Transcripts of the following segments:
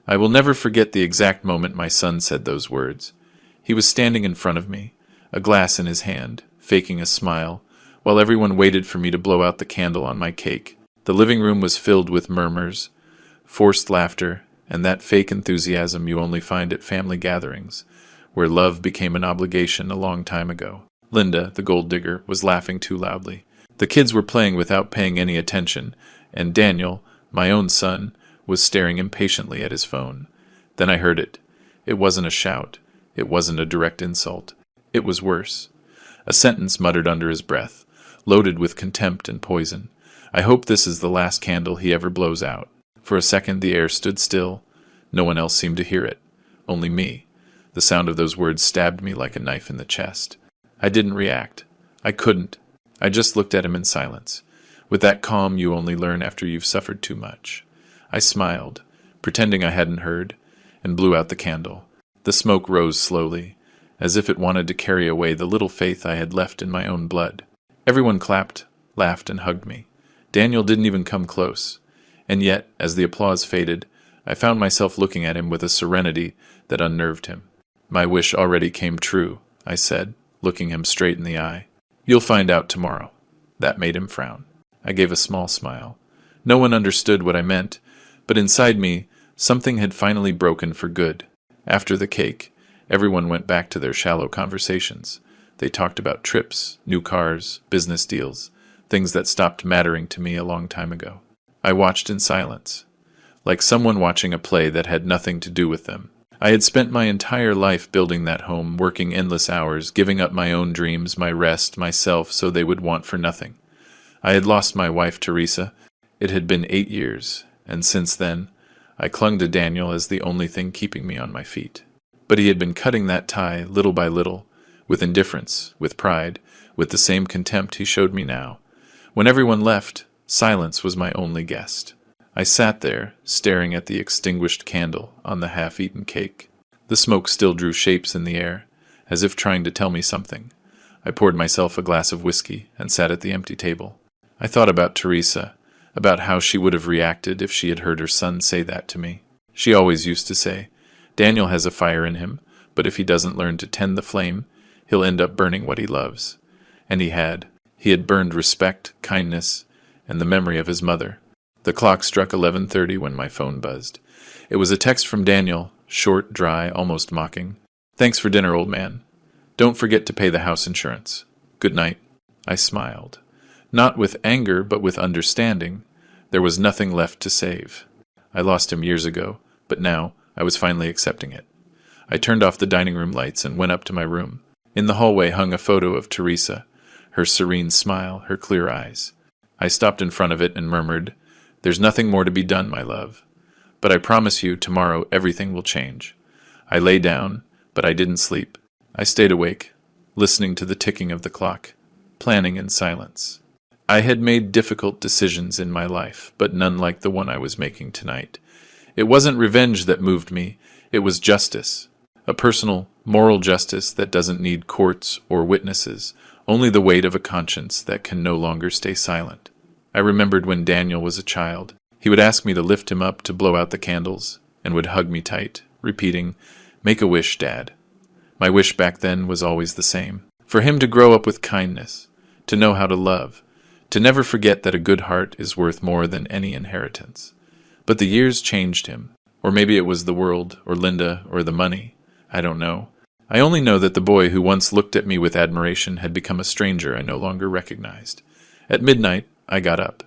I will never forget the exact moment my son said those words. He was standing in front of me, a glass in his hand, faking a smile, while everyone waited for me to blow out the candle on my cake. The living room was filled with murmurs, forced laughter, and that fake enthusiasm you only find at family gatherings, where love became an obligation a long time ago. Linda, the gold digger, was laughing too loudly. The kids were playing without paying any attention, and Daniel, my own son, was staring impatiently at his phone. Then I heard it. It wasn't a shout. It wasn't a direct insult. It was worse. A sentence muttered under his breath, loaded with contempt and poison. I hope this is the last candle he ever blows out. For a second the air stood still. No one else seemed to hear it. Only me. The sound of those words stabbed me like a knife in the chest. I didn't react. I couldn't. I just looked at him in silence, with that calm you only learn after you've suffered too much. I smiled, pretending I hadn't heard, and blew out the candle. The smoke rose slowly, as if it wanted to carry away the little faith I had left in my own blood. Everyone clapped, laughed, and hugged me. Daniel didn't even come close. And yet, as the applause faded, I found myself looking at him with a serenity that unnerved him. "My wish already came true," I said, looking him straight in the eye. "You'll find out tomorrow." That made him frown. I gave a small smile. No one understood what I meant, but inside me, something had finally broken for good. After the cake, everyone went back to their shallow conversations. They talked about trips, new cars, business deals, things that stopped mattering to me a long time ago. I watched in silence, like someone watching a play that had nothing to do with them. I had spent my entire life building that home, working endless hours, giving up my own dreams, my rest, myself, so they would want for nothing. I had lost my wife, Teresa. It had been 8 years, and since then, I clung to Daniel as the only thing keeping me on my feet. But he had been cutting that tie little by little, with indifference, with pride, with the same contempt he showed me now. When everyone left, silence was my only guest. I sat there, staring at the extinguished candle on the half-eaten cake. The smoke still drew shapes in the air, as if trying to tell me something. I poured myself a glass of whiskey and sat at the empty table. I thought about Teresa, about how she would have reacted if she had heard her son say that to me. She always used to say, "Daniel has a fire in him, but if he doesn't learn to tend the flame, he'll end up burning what he loves." And he had. He had burned respect, kindness, and the memory of his mother. The clock struck 11:30 when my phone buzzed. It was a text from Daniel, short, dry, almost mocking. "Thanks for dinner, old man. Don't forget to pay the house insurance. Good night." I smiled. Not with anger, but with understanding. There was nothing left to save. I lost him years ago, but now I was finally accepting it. I turned off the dining room lights and went up to my room. In the hallway hung a photo of Teresa, her serene smile, her clear eyes. I stopped in front of it and murmured, "There's nothing more to be done, my love. But I promise you, tomorrow everything will change." I lay down, but I didn't sleep. I stayed awake, listening to the ticking of the clock, planning in silence. I had made difficult decisions in my life, but none like the one I was making tonight. It wasn't revenge that moved me, it was justice. A personal, moral justice that doesn't need courts or witnesses, only the weight of a conscience that can no longer stay silent. I remembered when Daniel was a child. He would ask me to lift him up to blow out the candles, and would hug me tight, repeating, "Make a wish, Dad." My wish back then was always the same. For him to grow up with kindness, to know how to love, to never forget that a good heart is worth more than any inheritance. But the years changed him. Or maybe it was the world, or Linda, or the money. I don't know. I only know that the boy who once looked at me with admiration had become a stranger I no longer recognized. At midnight, I got up.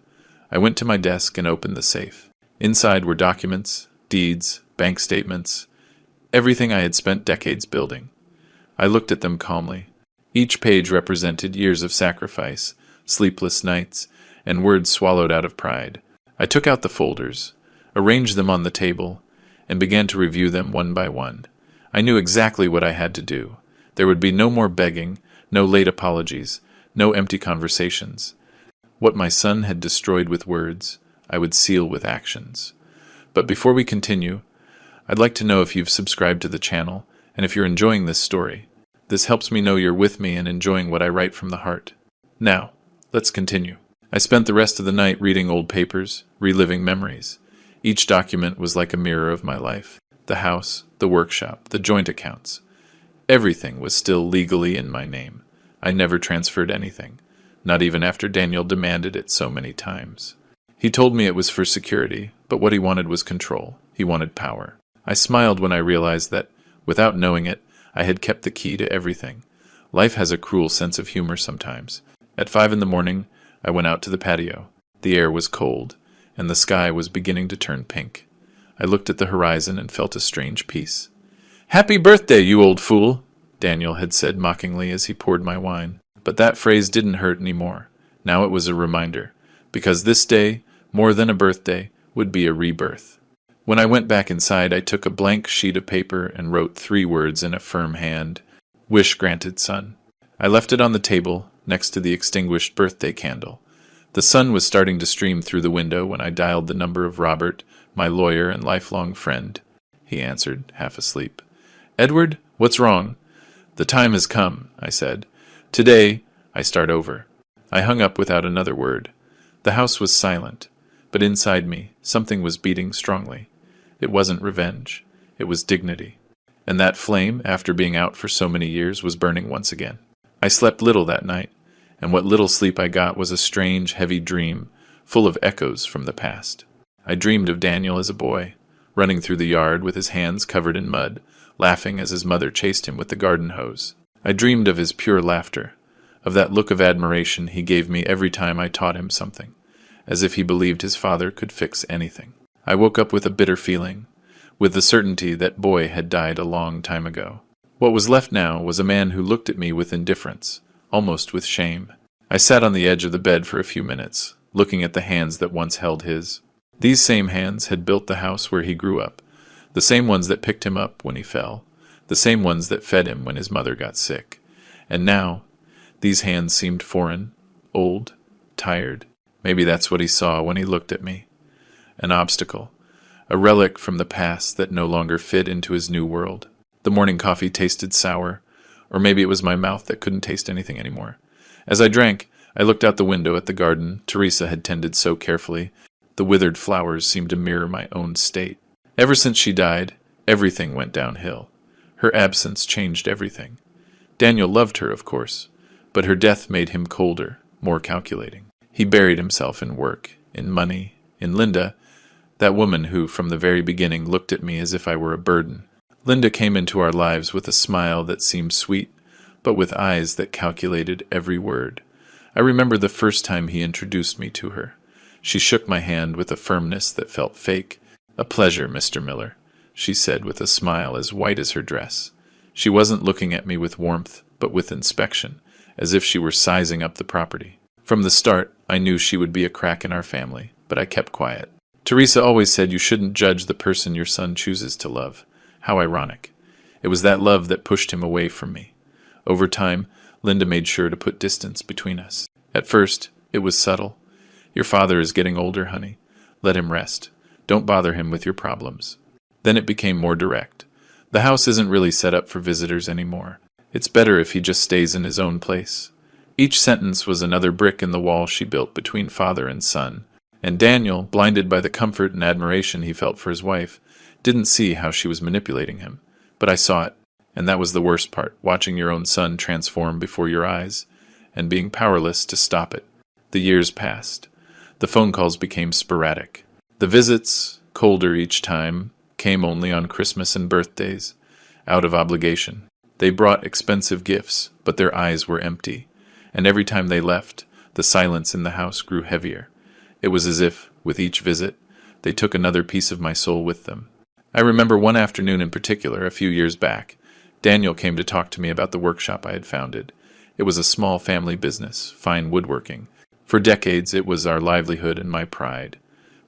I went to my desk and opened the safe. Inside were documents, deeds, bank statements, everything I had spent decades building. I looked at them calmly. Each page represented years of sacrifice, sleepless nights, and words swallowed out of pride. I took out the folders, arranged them on the table, and began to review them one by one. I knew exactly what I had to do. There would be no more begging, no late apologies, no empty conversations. What my son had destroyed with words, I would seal with actions. But before we continue, I'd like to know if you've subscribed to the channel, and if you're enjoying this story. This helps me know you're with me and enjoying what I write from the heart. Now, let's continue. I spent the rest of the night reading old papers, reliving memories. Each document was like a mirror of my life. The house, the workshop, the joint accounts. Everything was still legally in my name. I never transferred anything, not even after Daniel demanded it so many times. He told me it was for security, but what he wanted was control. He wanted power. I smiled when I realized that, without knowing it, I had kept the key to everything. Life has a cruel sense of humor sometimes. At 5 a.m, I went out to the patio. The air was cold, and the sky was beginning to turn pink. I looked at the horizon and felt a strange peace. "Happy birthday, you old fool," Daniel had said mockingly as he poured my wine. But that phrase didn't hurt anymore. Now it was a reminder, because this day, more than a birthday, would be a rebirth. When I went back inside, I took a blank sheet of paper and wrote 3 words in a firm hand. Wish granted, son. I left it on the table, next to the extinguished birthday candle. The sun was starting to stream through the window when I dialed the number of Robert, my lawyer and lifelong friend. He answered, half asleep. "Edward, what's wrong?" "The time has come," I said. "Today, I start over." I hung up without another word. The house was silent, but inside me, something was beating strongly. It wasn't revenge. It was dignity. And that flame, after being out for so many years, was burning once again. I slept little that night, and what little sleep I got was a strange, heavy dream, full of echoes from the past. I dreamed of Daniel as a boy, running through the yard with his hands covered in mud, laughing as his mother chased him with the garden hose. I dreamed of his pure laughter, of that look of admiration he gave me every time I taught him something, as if he believed his father could fix anything. I woke up with a bitter feeling, with the certainty that boy had died a long time ago. What was left now was a man who looked at me with indifference, almost with shame. I sat on the edge of the bed for a few minutes, looking at the hands that once held his. These same hands had built the house where he grew up, the same ones that picked him up when he fell, the same ones that fed him when his mother got sick. And now, these hands seemed foreign, old, tired. Maybe that's what he saw when he looked at me. An obstacle, a relic from the past that no longer fit into his new world. The morning coffee tasted sour, or maybe it was my mouth that couldn't taste anything anymore. As I drank, I looked out the window at the garden Teresa had tended so carefully. The withered flowers seemed to mirror my own state. Ever since she died, everything went downhill. Her absence changed everything. Daniel loved her, of course, but her death made him colder, more calculating. He buried himself in work, in money, in Linda, that woman who, from the very beginning, looked at me as if I were a burden. Linda came into our lives with a smile that seemed sweet, but with eyes that calculated every word. I remember the first time he introduced me to her. She shook my hand with a firmness that felt fake. "A pleasure, Mr. Miller," she said with a smile as white as her dress. She wasn't looking at me with warmth, but with inspection, as if she were sizing up the property. From the start, I knew she would be a crack in our family, but I kept quiet. Teresa always said you shouldn't judge the person your son chooses to love. How ironic. It was that love that pushed him away from me. Over time, Linda made sure to put distance between us. At first, it was subtle. "Your father is getting older, honey. Let him rest. Don't bother him with your problems." Then it became more direct. "The house isn't really set up for visitors anymore. It's better if he just stays in his own place." Each sentence was another brick in the wall she built between father and son. And Daniel, blinded by the comfort and admiration he felt for his wife, didn't see how she was manipulating him. But I saw it, and that was the worst part, watching your own son transform before your eyes, and being powerless to stop it. The years passed. The phone calls became sporadic. The visits, colder each time, came only on Christmas and birthdays, out of obligation. They brought expensive gifts, but their eyes were empty, and every time they left, the silence in the house grew heavier. It was as if, with each visit, they took another piece of my soul with them. I remember one afternoon in particular, a few years back, Daniel came to talk to me about the workshop I had founded. It was a small family business, fine woodworking. For decades, it was our livelihood and my pride.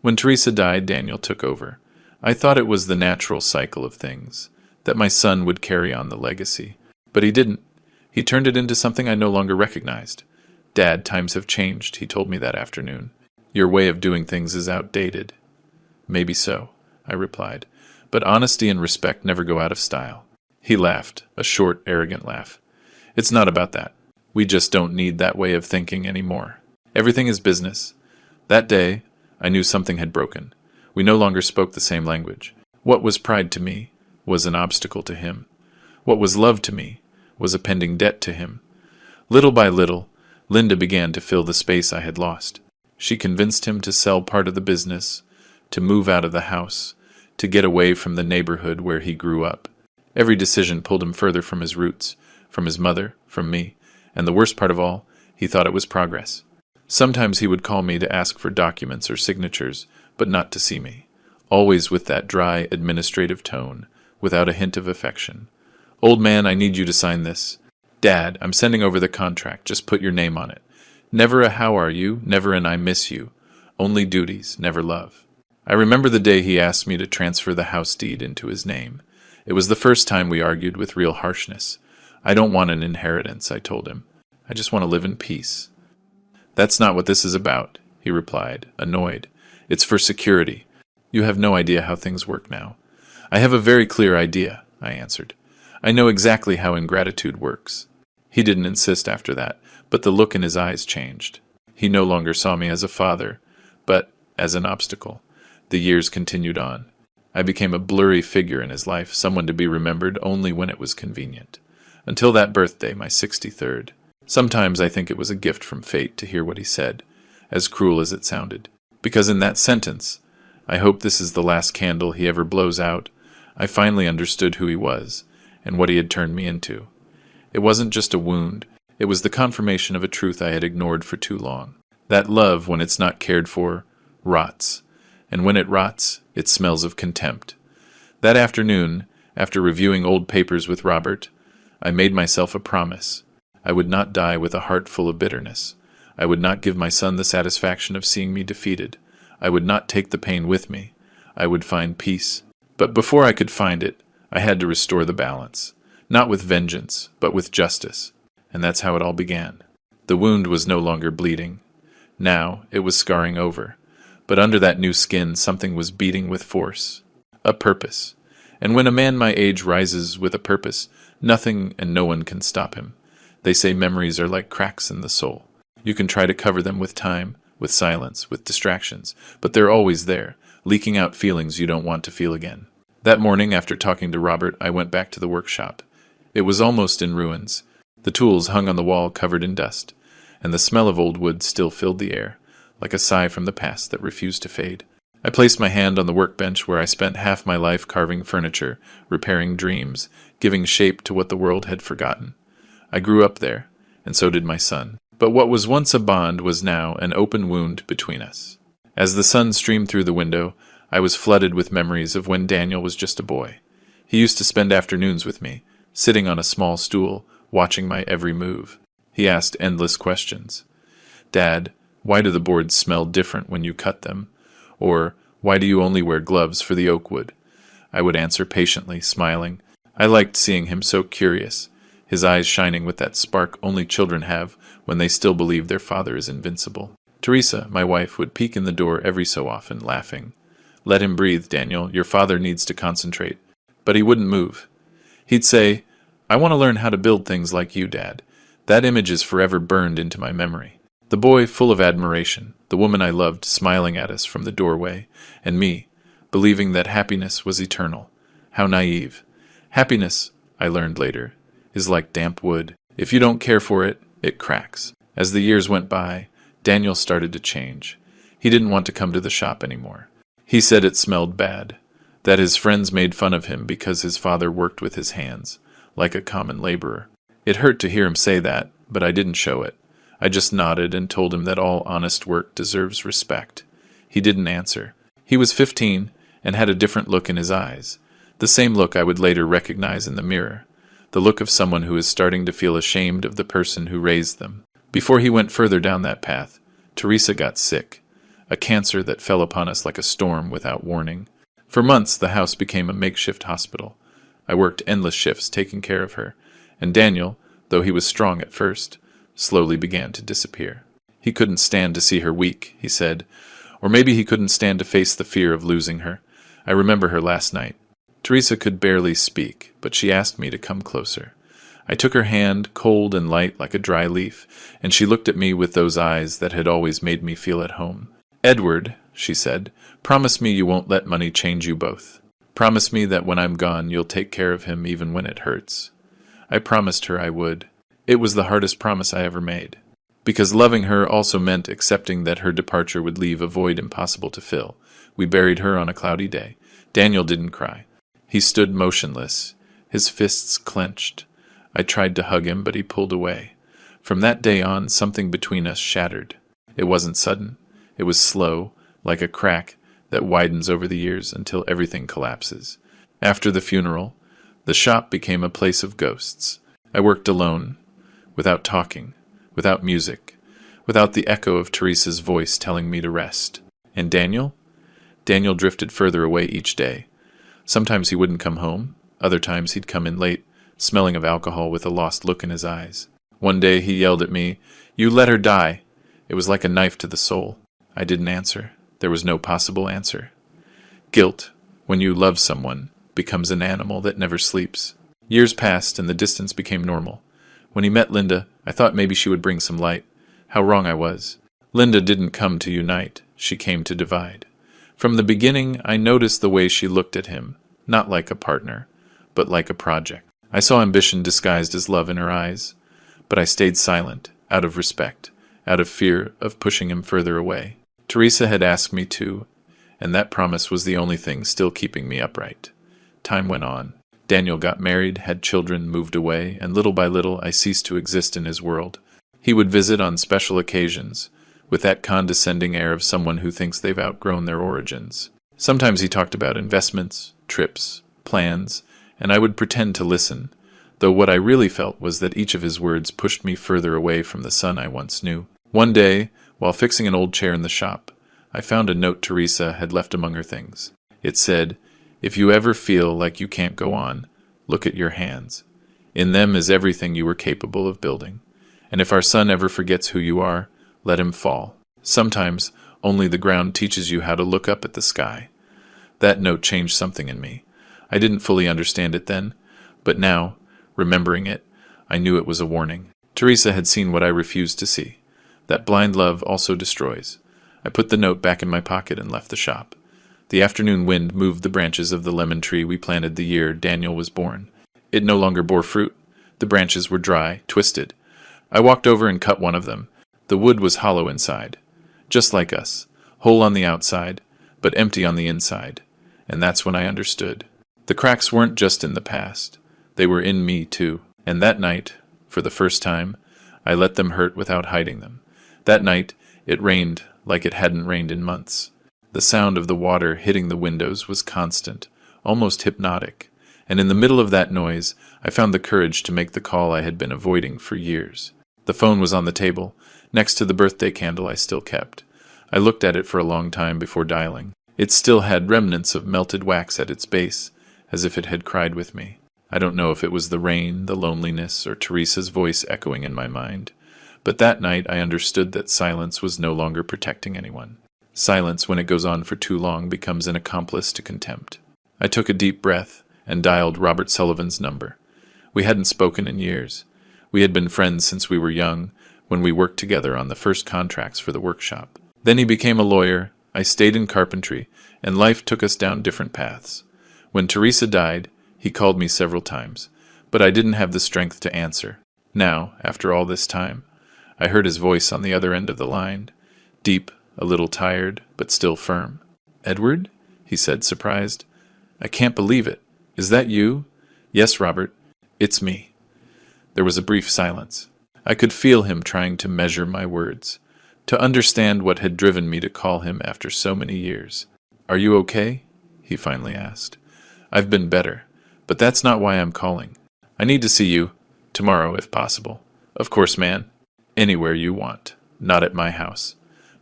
When Teresa died, Daniel took over. I thought it was the natural cycle of things, that my son would carry on the legacy. But he didn't. He turned it into something I no longer recognized. "Dad, times have changed," he told me that afternoon. "Your way of doing things is outdated." "Maybe so," I replied, "but honesty and respect never go out of style." He laughed, a short, arrogant laugh. "It's not about that. We just don't need that way of thinking anymore. Everything is business." That day, I knew something had broken. We no longer spoke the same language. What was pride to me was an obstacle to him. What was love to me was a pending debt to him. Little by little, Linda began to fill the space I had lost. She convinced him to sell part of the business, to move out of the house, to get away from the neighborhood where he grew up. Every decision pulled him further from his roots, from his mother, from me, and the worst part of all, he thought it was progress. Sometimes he would call me to ask for documents or signatures, but not to see me, always with that dry, administrative tone, without a hint of affection. "Old man, I need you to sign this." "Dad, I'm sending over the contract, just put your name on it." Never a "how are you," never an "I miss you." Only duties, never love. I remember the day he asked me to transfer the house deed into his name. It was the first time we argued with real harshness. "I don't want an inheritance," I told him. "I just want to live in peace." "That's not what this is about," he replied, annoyed. "It's for security. You have no idea how things work now." "I have a very clear idea," I answered. "I know exactly how ingratitude works." He didn't insist after that, but the look in his eyes changed. He no longer saw me as a father, but as an obstacle. The years continued on. I became a blurry figure in his life, someone to be remembered only when it was convenient. Until that birthday, my 63rd. Sometimes I think it was a gift from fate to hear what he said, as cruel as it sounded. Because in that sentence, "I hope this is the last candle he ever blows out," I finally understood who he was, and what he had turned me into. It wasn't just a wound, it was the confirmation of a truth I had ignored for too long. That love, when it's not cared for, rots. And when it rots, it smells of contempt. That afternoon, after reviewing old papers with Robert, I made myself a promise. I would not die with a heart full of bitterness. I would not give my son the satisfaction of seeing me defeated. I would not take the pain with me. I would find peace. But before I could find it, I had to restore the balance. Not with vengeance, but with justice. And that's how it all began. The wound was no longer bleeding. Now it was scarring over. But under that new skin, something was beating with force. A purpose. And when a man my age rises with a purpose, nothing and no one can stop him. They say memories are like cracks in the soul. You can try to cover them with time, with silence, with distractions, but they're always there, leaking out feelings you don't want to feel again. That morning, after talking to Robert, I went back to the workshop. It was almost in ruins. The tools hung on the wall covered in dust, and the smell of old wood still filled the air, like a sigh from the past that refused to fade. I placed my hand on the workbench where I spent half my life carving furniture, repairing dreams, giving shape to what the world had forgotten. I grew up there, and so did my son. But what was once a bond was now an open wound between us. As the sun streamed through the window, I was flooded with memories of when Daniel was just a boy. He used to spend afternoons with me, sitting on a small stool, watching my every move. He asked endless questions. "Dad, why do the boards smell different when you cut them?" Or, "Why do you only wear gloves for the oak wood?" I would answer patiently, smiling. I liked seeing him so curious, his eyes shining with that spark only children have when they still believe their father is invincible. Teresa, my wife, would peek in the door every so often, laughing. "Let him breathe, Daniel. Your father needs to concentrate." But he wouldn't move. He'd say, "I want to learn how to build things like you, Dad." That image is forever burned into my memory. The boy full of admiration, the woman I loved smiling at us from the doorway, and me, believing that happiness was eternal. How naive. Happiness, I learned later, is like damp wood. If you don't care for it, it cracks. As the years went by, Daniel started to change. He didn't want to come to the shop anymore. He said it smelled bad, that his friends made fun of him because his father worked with his hands, like a common laborer. It hurt to hear him say that, but I didn't show it. I just nodded and told him that all honest work deserves respect. He didn't answer. He was 15 and had a different look in his eyes, the same look I would later recognize in the mirror, the look of someone who is starting to feel ashamed of the person who raised them. Before he went further down that path, Teresa got sick, a cancer that fell upon us like a storm without warning. For months, the house became a makeshift hospital. I worked endless shifts taking care of her, and Daniel, though he was strong at first, slowly began to disappear. He couldn't stand to see her weak, he said, or maybe he couldn't stand to face the fear of losing her. I remember her last night. Teresa could barely speak, but she asked me to come closer. I took her hand, cold and light like a dry leaf, and she looked at me with those eyes that had always made me feel at home. "Edward," she said. Promise me you won't let money change you both. Promise me that when I'm gone you'll take care of him even when it hurts. I promised her I would. It was the hardest promise I ever made. Because loving her also meant accepting that her departure would leave a void impossible to fill. We buried her on a cloudy day. Daniel didn't cry. He stood motionless, his fists clenched. I tried to hug him, but he pulled away. From that day on, something between us shattered. It wasn't sudden. It was slow, like a crack that widens over the years until everything collapses. After the funeral, the shop became a place of ghosts. I worked alone, without talking, without music, without the echo of Teresa's voice telling me to rest. And Daniel? Daniel drifted further away each day. Sometimes he wouldn't come home. Other times he'd come in late, smelling of alcohol with a lost look in his eyes. One day he yelled at me, "You let her die!" It was like a knife to the soul. I didn't answer. There was no possible answer. Guilt, when you love someone, becomes an animal that never sleeps. Years passed and the distance became normal. When he met Linda, I thought maybe she would bring some light. How wrong I was. Linda didn't come to unite. She came to divide. From the beginning, I noticed the way she looked at him, not like a partner, but like a project. I saw ambition disguised as love in her eyes, but I stayed silent, out of respect, out of fear of pushing him further away. Teresa had asked me to, and that promise was the only thing still keeping me upright. Time went on. Daniel got married, had children, moved away, and little by little I ceased to exist in his world. He would visit on special occasions, with that condescending air of someone who thinks they've outgrown their origins. Sometimes he talked about investments, trips, plans, and I would pretend to listen, though what I really felt was that each of his words pushed me further away from the son I once knew. One day, while fixing an old chair in the shop, I found a note Teresa had left among her things. It said, "If you ever feel like you can't go on, look at your hands. In them is everything you were capable of building. And if our son ever forgets who you are, let him fall. Sometimes only the ground teaches you how to look up at the sky." That note changed something in me. I didn't fully understand it then, but now, remembering it, I knew it was a warning. Teresa had seen what I refused to see. That blind love also destroys. I put the note back in my pocket and left the shop. The afternoon wind moved the branches of the lemon tree we planted the year Daniel was born. It no longer bore fruit. The branches were dry, twisted. I walked over and cut one of them. The wood was hollow inside, just like us, whole on the outside, but empty on the inside. And that's when I understood. The cracks weren't just in the past. They were in me, too. And that night, for the first time, I let them hurt without hiding them. That night, it rained like it hadn't rained in months. The sound of the water hitting the windows was constant, almost hypnotic. And in the middle of that noise, I found the courage to make the call I had been avoiding for years. The phone was on the table, next to the birthday candle I still kept. I looked at it for a long time before dialing. It still had remnants of melted wax at its base, as if it had cried with me. I don't know if it was the rain, the loneliness, or Teresa's voice echoing in my mind, but that night I understood that silence was no longer protecting anyone. Silence, when it goes on for too long, becomes an accomplice to contempt. I took a deep breath and dialed Robert Sullivan's number. We hadn't spoken in years. We had been friends since we were young, when we worked together on the first contracts for the workshop. Then he became a lawyer, I stayed in carpentry, and life took us down different paths. When Teresa died, he called me several times, but I didn't have the strength to answer. Now, after all this time, I heard his voice on the other end of the line, deep, a little tired, but still firm. "Edward?" he said, surprised. "I can't believe it. Is that you?" "Yes, Robert. It's me." There was a brief silence. I could feel him trying to measure my words, to understand what had driven me to call him after so many years. "Are you okay?" he finally asked. "I've been better, but that's not why I'm calling. I need to see you, tomorrow if possible. Of course, man. Anywhere you want. Not at my house."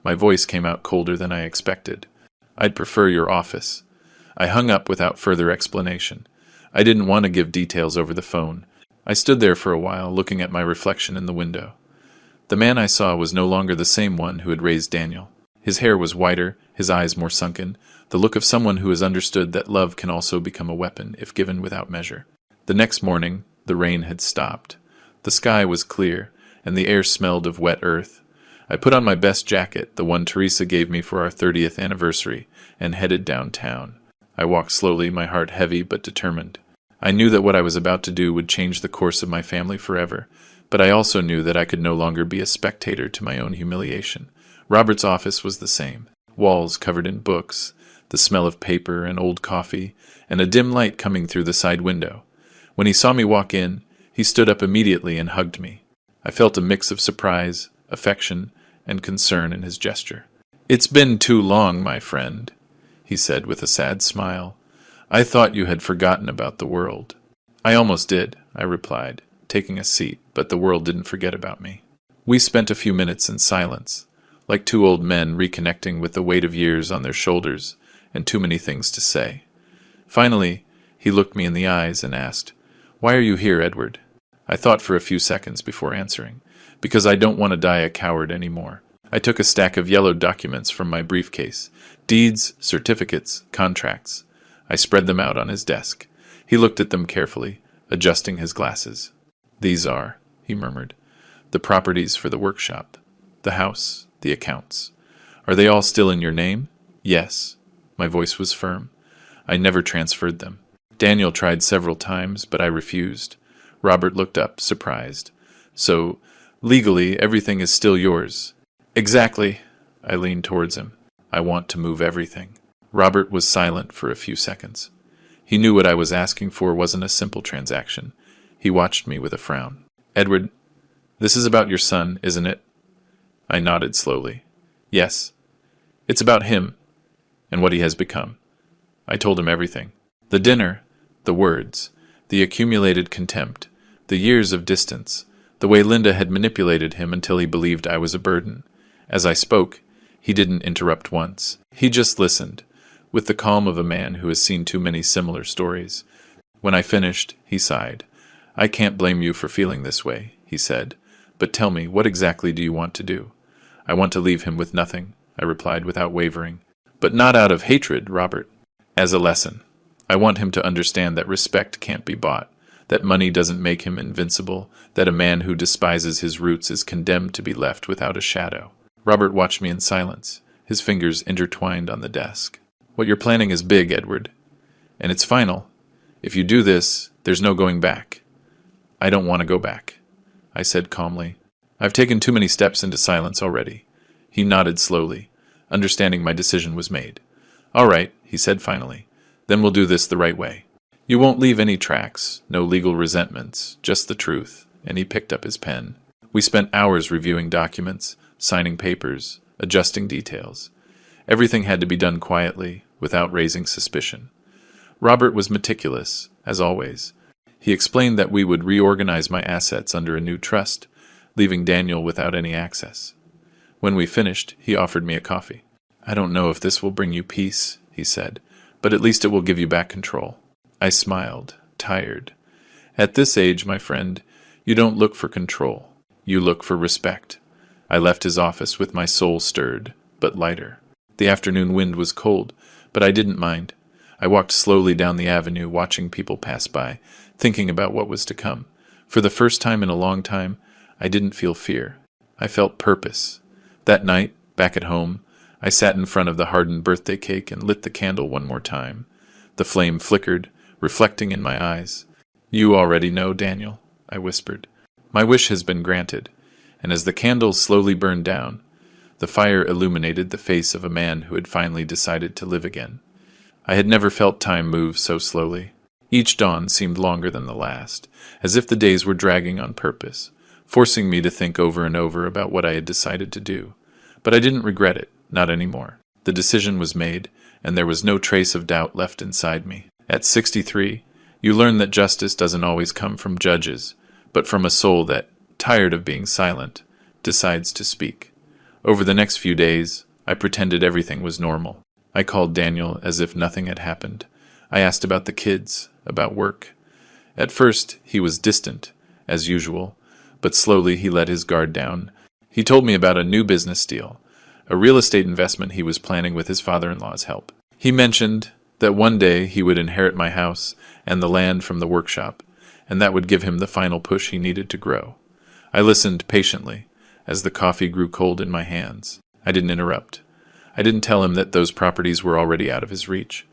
My voice came out colder than I expected. "I'd prefer your office." I hung up without further explanation. I didn't want to give details over the phone. I stood there for a while, looking at my reflection in the window. The man I saw was no longer the same one who had raised Daniel. His hair was whiter, his eyes more sunken, the look of someone who has understood that love can also become a weapon if given without measure. The next morning, the rain had stopped. The sky was clear, and the air smelled of wet earth. I put on my best jacket, the one Teresa gave me for our 30th anniversary, and headed downtown. I walked slowly, my heart heavy but determined. I knew that what I was about to do would change the course of my family forever, but I also knew that I could no longer be a spectator to my own humiliation. Robert's office was the same. Walls covered in books, the smell of paper and old coffee, and a dim light coming through the side window. When he saw me walk in, he stood up immediately and hugged me. I felt a mix of surprise, affection, and concern in his gesture. "It's been too long, my friend," he said with a sad smile. "I thought you had forgotten about the world." "I almost did," I replied, taking a seat, but the world didn't forget about me. We spent a few minutes in silence, like two old men reconnecting with the weight of years on their shoulders and too many things to say. Finally, he looked me in the eyes and asked, "Why are you here, Edward?" I thought for a few seconds before answering. "Because I don't want to die a coward anymore." I took a stack of yellowed documents from my briefcase, deeds, certificates, contracts. I spread them out on his desk. He looked at them carefully, adjusting his glasses. "These are," he murmured, "the properties for the workshop, the house, the accounts. Are they all still in your name?" "Yes." My voice was firm. "I never transferred them. Daniel tried several times, but I refused." Robert looked up, surprised. "So, legally, everything is still yours?" "Exactly." I leaned towards him. "I want to move everything." Robert was silent for a few seconds. He knew what I was asking for wasn't a simple transaction. He watched me with a frown. "Edward, this is about your son, isn't it?" I nodded slowly. "Yes. It's about him, and what he has become." I told him everything. The dinner, the words, the accumulated contempt, the years of distance, the way Linda had manipulated him until he believed I was a burden. As I spoke, he didn't interrupt once. He just listened, with the calm of a man who has seen too many similar stories. When I finished, he sighed. "I can't blame you for feeling this way," he said. "But tell me, what exactly do you want to do?" "I want to leave him with nothing," I replied without wavering. "But not out of hatred, Robert. As a lesson. I want him to understand that respect can't be bought, that money doesn't make him invincible, that a man who despises his roots is condemned to be left without a shadow." Robert watched me in silence, his fingers intertwined on the desk. "What you're planning is big, Edward. And it's final. If you do this, there's no going back." "I don't want to go back," I said calmly. "I've taken too many steps into silence already." He nodded slowly, understanding my decision was made. "All right," he said finally. "Then we'll do this the right way. You won't leave any tracks, no legal resentments, just the truth." And he picked up his pen. We spent hours reviewing documents, signing papers, adjusting details. Everything had to be done quietly, without raising suspicion. Robert was meticulous, as always. He explained that we would reorganize my assets under a new trust, leaving Daniel without any access. When we finished, he offered me a coffee. "I don't know if this will bring you peace," he said, "but at least it will give you back control." I smiled, tired. "At this age, my friend, you don't look for control. You look for respect." I left his office with my soul stirred, but lighter. The afternoon wind was cold, but I didn't mind. I walked slowly down the avenue, watching people pass by, thinking about what was to come. For the first time in a long time, I didn't feel fear. I felt purpose. That night, back at home, I sat in front of the hardened birthday cake and lit the candle one more time. The flame flickered, reflecting in my eyes. "You already know, Daniel," I whispered. "My wish has been granted." And as the candles slowly burned down, the fire illuminated the face of a man who had finally decided to live again. I had never felt time move so slowly. Each dawn seemed longer than the last, as if the days were dragging on purpose, forcing me to think over and over about what I had decided to do. But I didn't regret it, not anymore. The decision was made, and there was no trace of doubt left inside me. At 63, you learn that justice doesn't always come from judges, but from a soul that, tired of being silent, decides to speak. Over the next few days, I pretended everything was normal. I called Daniel as if nothing had happened. I asked about the kids, about work. At first, he was distant, as usual, but slowly he let his guard down. He told me about a new business deal, a real estate investment he was planning with his father-in-law's help. He mentioned that one day he would inherit my house and the land from the workshop, and that would give him the final push he needed to grow. I listened patiently, as the coffee grew cold in my hands. I didn't interrupt. I didn't tell him that those properties were already out of his reach.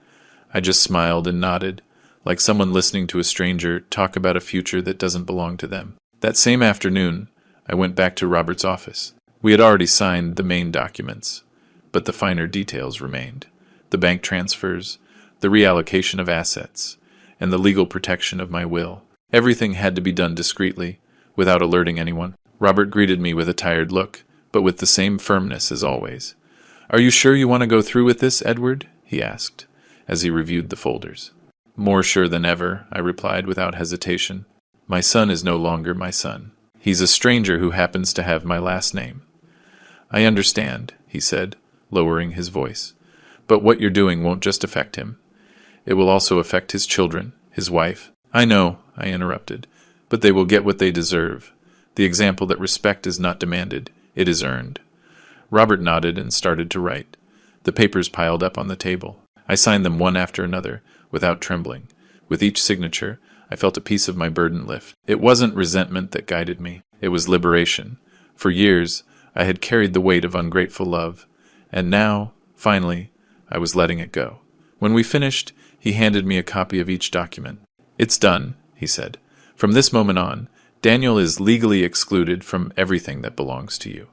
I just smiled and nodded, like someone listening to a stranger talk about a future that doesn't belong to them. That same afternoon, I went back to Robert's office. We had already signed the main documents, but the finer details remained. The bank transfers, the reallocation of assets, and the legal protection of my will. Everything had to be done discreetly, without alerting anyone. Robert greeted me with a tired look, but with the same firmness as always. "Are you sure you want to go through with this, Edward?" he asked, as he reviewed the folders. "More sure than ever," I replied without hesitation. "My son is no longer my son. He's a stranger who happens to have my last name." "I understand," he said, lowering his voice. "But what you're doing won't just affect him. It will also affect his children, his wife." "I know," I interrupted, "but they will get what they deserve. The example that respect is not demanded, it is earned." Robert nodded and started to write. The papers piled up on the table. I signed them one after another, without trembling. With each signature, I felt a piece of my burden lift. It wasn't resentment that guided me. It was liberation. For years, I had carried the weight of ungrateful love, and now, finally, I was letting it go. When we finished, he handed me a copy of each document. "It's done," he said. "From this moment on, Daniel is legally excluded from everything that belongs to you.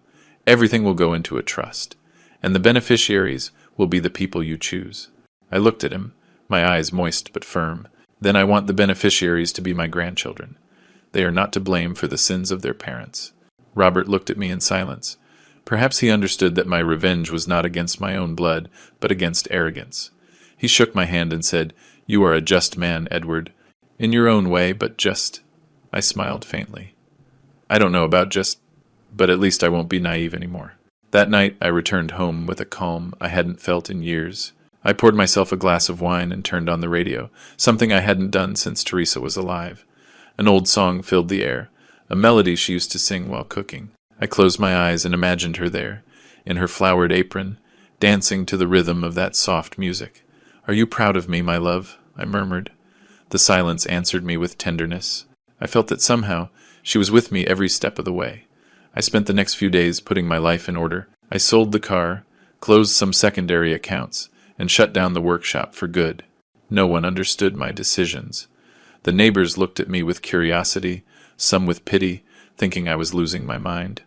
Everything will go into a trust, and the beneficiaries will be the people you choose." I looked at him, my eyes moist but firm. "Then I want the beneficiaries to be my grandchildren. They are not to blame for the sins of their parents." Robert looked at me in silence. Perhaps he understood that my revenge was not against my own blood, but against arrogance. He shook my hand and said, "You are a just man, Edward. In your own way, but just." I smiled faintly. "I don't know about just, but at least I won't be naive anymore." That night, I returned home with a calm I hadn't felt in years. I poured myself a glass of wine and turned on the radio, something I hadn't done since Teresa was alive. An old song filled the air, a melody she used to sing while cooking. I closed my eyes and imagined her there, in her flowered apron, dancing to the rhythm of that soft music. "Are you proud of me, my love?" I murmured. The silence answered me with tenderness. I felt that somehow she was with me every step of the way. I spent the next few days putting my life in order. I sold the car, closed some secondary accounts, and shut down the workshop for good. No one understood my decisions. The neighbors looked at me with curiosity, some with pity, thinking I was losing my mind.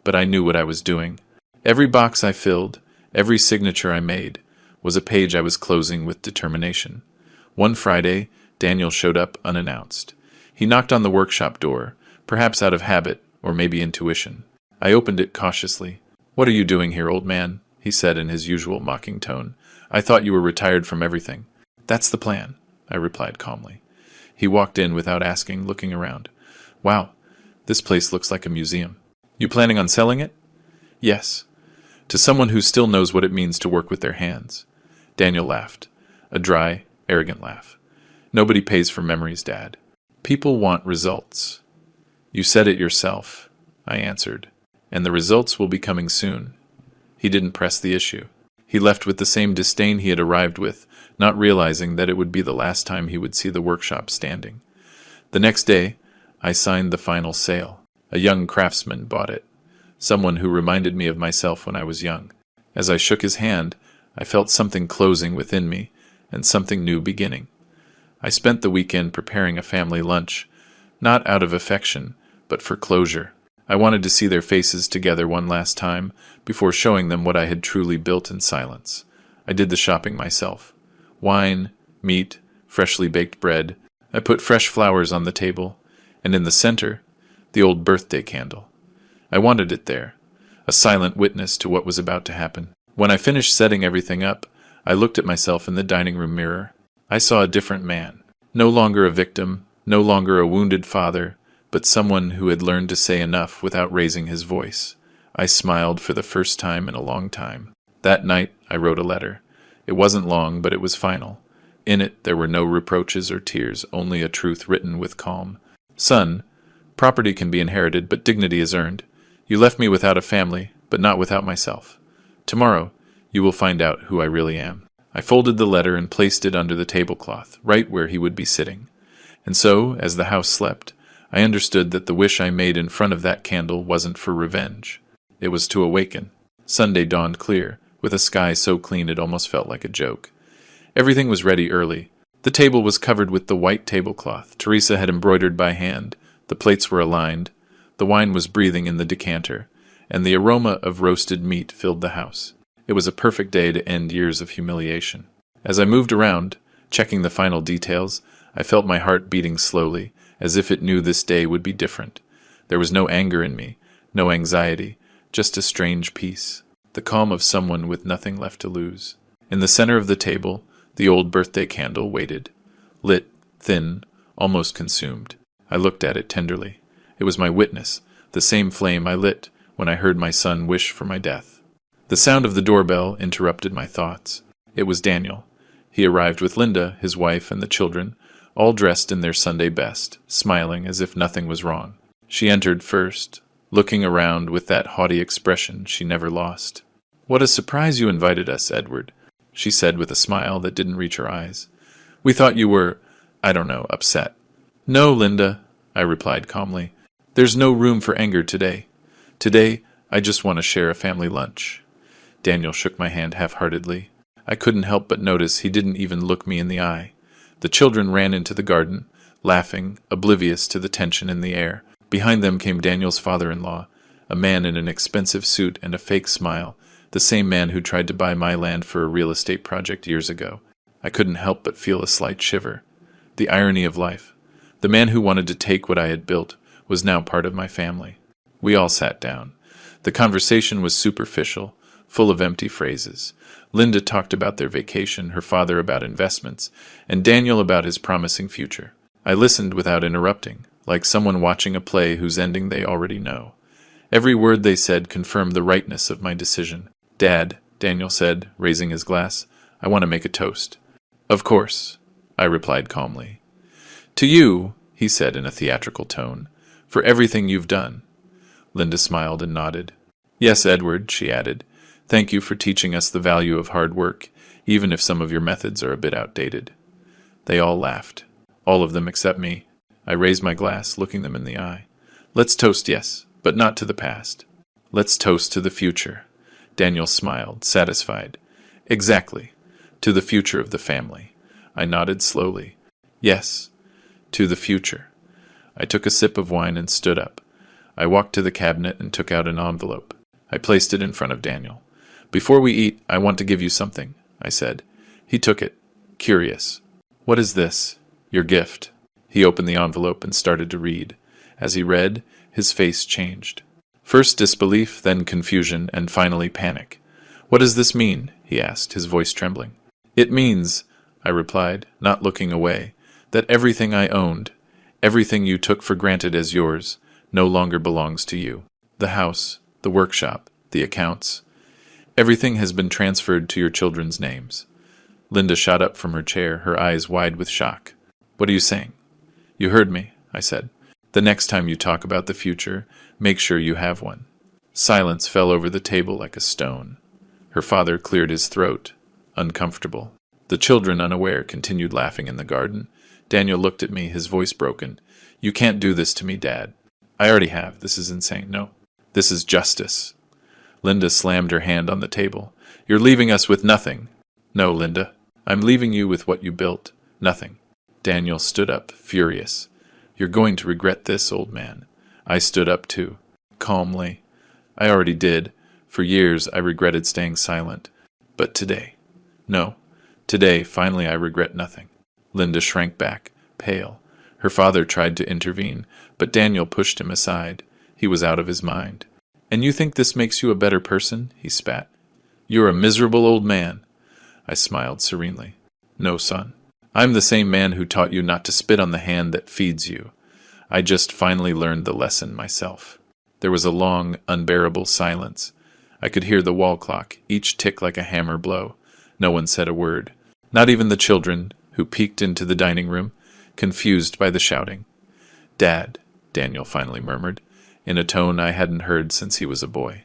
But I knew what I was doing. Every box I filled, every signature I made, was a page I was closing with determination. One Friday, Daniel showed up unannounced. He knocked on the workshop door, perhaps out of habit or maybe intuition. I opened it cautiously. "What are you doing here, old man?" he said in his usual mocking tone. "I thought you were retired from everything." "That's the plan," I replied calmly. He walked in without asking, looking around. "Wow, this place looks like a museum. You planning on selling it?" "Yes. To someone who still knows what it means to work with their hands." Daniel laughed. A dry, arrogant laugh. "Nobody pays for memories, Dad. People want results." "You said it yourself," I answered, "and the results will be coming soon." He didn't press the issue. He left with the same disdain he had arrived with, not realizing that it would be the last time he would see the workshop standing. The next day, I signed the final sale. A young craftsman bought it, someone who reminded me of myself when I was young. As I shook his hand, I felt something closing within me, and something new beginning. I spent the weekend preparing a family lunch, not out of affection, but for closure. I wanted to see their faces together one last time before showing them what I had truly built in silence. I did the shopping myself. Wine, meat, freshly baked bread. I put fresh flowers on the table, and in the center, the old birthday candle. I wanted it there, a silent witness to what was about to happen. When I finished setting everything up, I looked at myself in the dining room mirror. I saw a different man. No longer a victim, no longer a wounded father, but someone who had learned to say enough without raising his voice. I smiled for the first time in a long time. That night, I wrote a letter. It wasn't long, but it was final. In it, there were no reproaches or tears, only a truth written with calm. "Son, property can be inherited, but dignity is earned. You left me without a family, but not without myself. Tomorrow, you will find out who I really am." I folded the letter and placed it under the tablecloth, right where he would be sitting. And so, as the house slept, I understood that the wish I made in front of that candle wasn't for revenge. It was to awaken. Sunday dawned clear, with a sky so clean it almost felt like a joke. Everything was ready early. The table was covered with the white tablecloth Teresa had embroidered by hand. The plates were aligned. The wine was breathing in the decanter, and the aroma of roasted meat filled the house. It was a perfect day to end years of humiliation. As I moved around, checking the final details, I felt my heart beating slowly, as if it knew this day would be different. There was no anger in me, no anxiety, just a strange peace, the calm of someone with nothing left to lose. In the center of the table, the old birthday candle waited, lit, thin, almost consumed. I looked at it tenderly. It was my witness, the same flame I lit when I heard my son wish for my death. The sound of the doorbell interrupted my thoughts. It was Daniel. He arrived with Linda, his wife, and the children, all dressed in their Sunday best, smiling as if nothing was wrong. She entered first, looking around with that haughty expression she never lost. "What a surprise you invited us, Edward," she said with a smile that didn't reach her eyes. "We thought you were, upset." "No, Linda," I replied calmly. "There's no room for anger today. Today, I just want to share a family lunch." Daniel shook my hand half-heartedly. I couldn't help but notice he didn't even look me in the eye. The children ran into the garden, laughing, oblivious to the tension in the air. Behind them came Daniel's father-in-law, a man in an expensive suit and a fake smile, the same man who tried to buy my land for a real estate project years ago. I couldn't help but feel a slight shiver. The irony of life. The man who wanted to take what I had built was now part of my family. We all sat down. The conversation was superficial, full of empty phrases. Linda talked about their vacation, her father about investments, and Daniel about his promising future. I listened without interrupting, like someone watching a play whose ending they already know. Every word they said confirmed the rightness of my decision. "Dad," Daniel said, raising his glass, "I want to make a toast." "Of course," I replied calmly. "To you," he said in a theatrical tone, "for everything you've done." Linda smiled and nodded. "Yes, Edward," she added. "Thank you for teaching us the value of hard work, even if some of your methods are a bit outdated." They all laughed. All of them except me. I raised my glass, looking them in the eye. "Let's toast yes, but not to the past. Let's toast to the future." Daniel smiled, satisfied. "Exactly. To the future of the family." I nodded slowly. "Yes, to the future." I took a sip of wine and stood up. I walked to the cabinet and took out an envelope. I placed it in front of Daniel. "Before we eat, I want to give you something," I said. He took it, curious. "What is this?" "Your gift." He opened the envelope and started to read. As he read, his face changed. First disbelief, then confusion, and finally panic. "What does this mean?" he asked, his voice trembling. "It means," I replied, not looking away, "that everything I owned, everything you took for granted as yours, no longer belongs to you. The house, the workshop, the accounts. Everything has been transferred to your children's names." Linda shot up from her chair, her eyes wide with shock. "What are you saying?" "You heard me," I said. "The next time you talk about the future, make sure you have one." Silence fell over the table like a stone. Her father cleared his throat, uncomfortable. The children, unaware, continued laughing in the garden. Daniel looked at me, his voice broken. "You can't do this to me, Dad." "I already have. This is insane. No. This is justice." Linda slammed her hand on the table. "You're leaving us with nothing." "No, Linda. I'm leaving you with what you built. Nothing." Daniel stood up, furious. "You're going to regret this, old man." I stood up too, calmly. I already did. For years I regretted staying silent. But today. No. Today, finally, I regret nothing. Linda shrank back, pale. Her father tried to intervene, but Daniel pushed him aside. He was out of his mind. "And you think this makes you a better person?" he spat. "You're a miserable old man." I smiled serenely. "No, son. I'm the same man who taught you not to spit on the hand that feeds you. I just finally learned the lesson myself." There was a long, unbearable silence. I could hear the wall clock, each tick like a hammer blow. No one said a word. Not even the children, who peeked into the dining room, confused by the shouting. "Dad," Daniel finally murmured, in a tone I hadn't heard since he was a boy.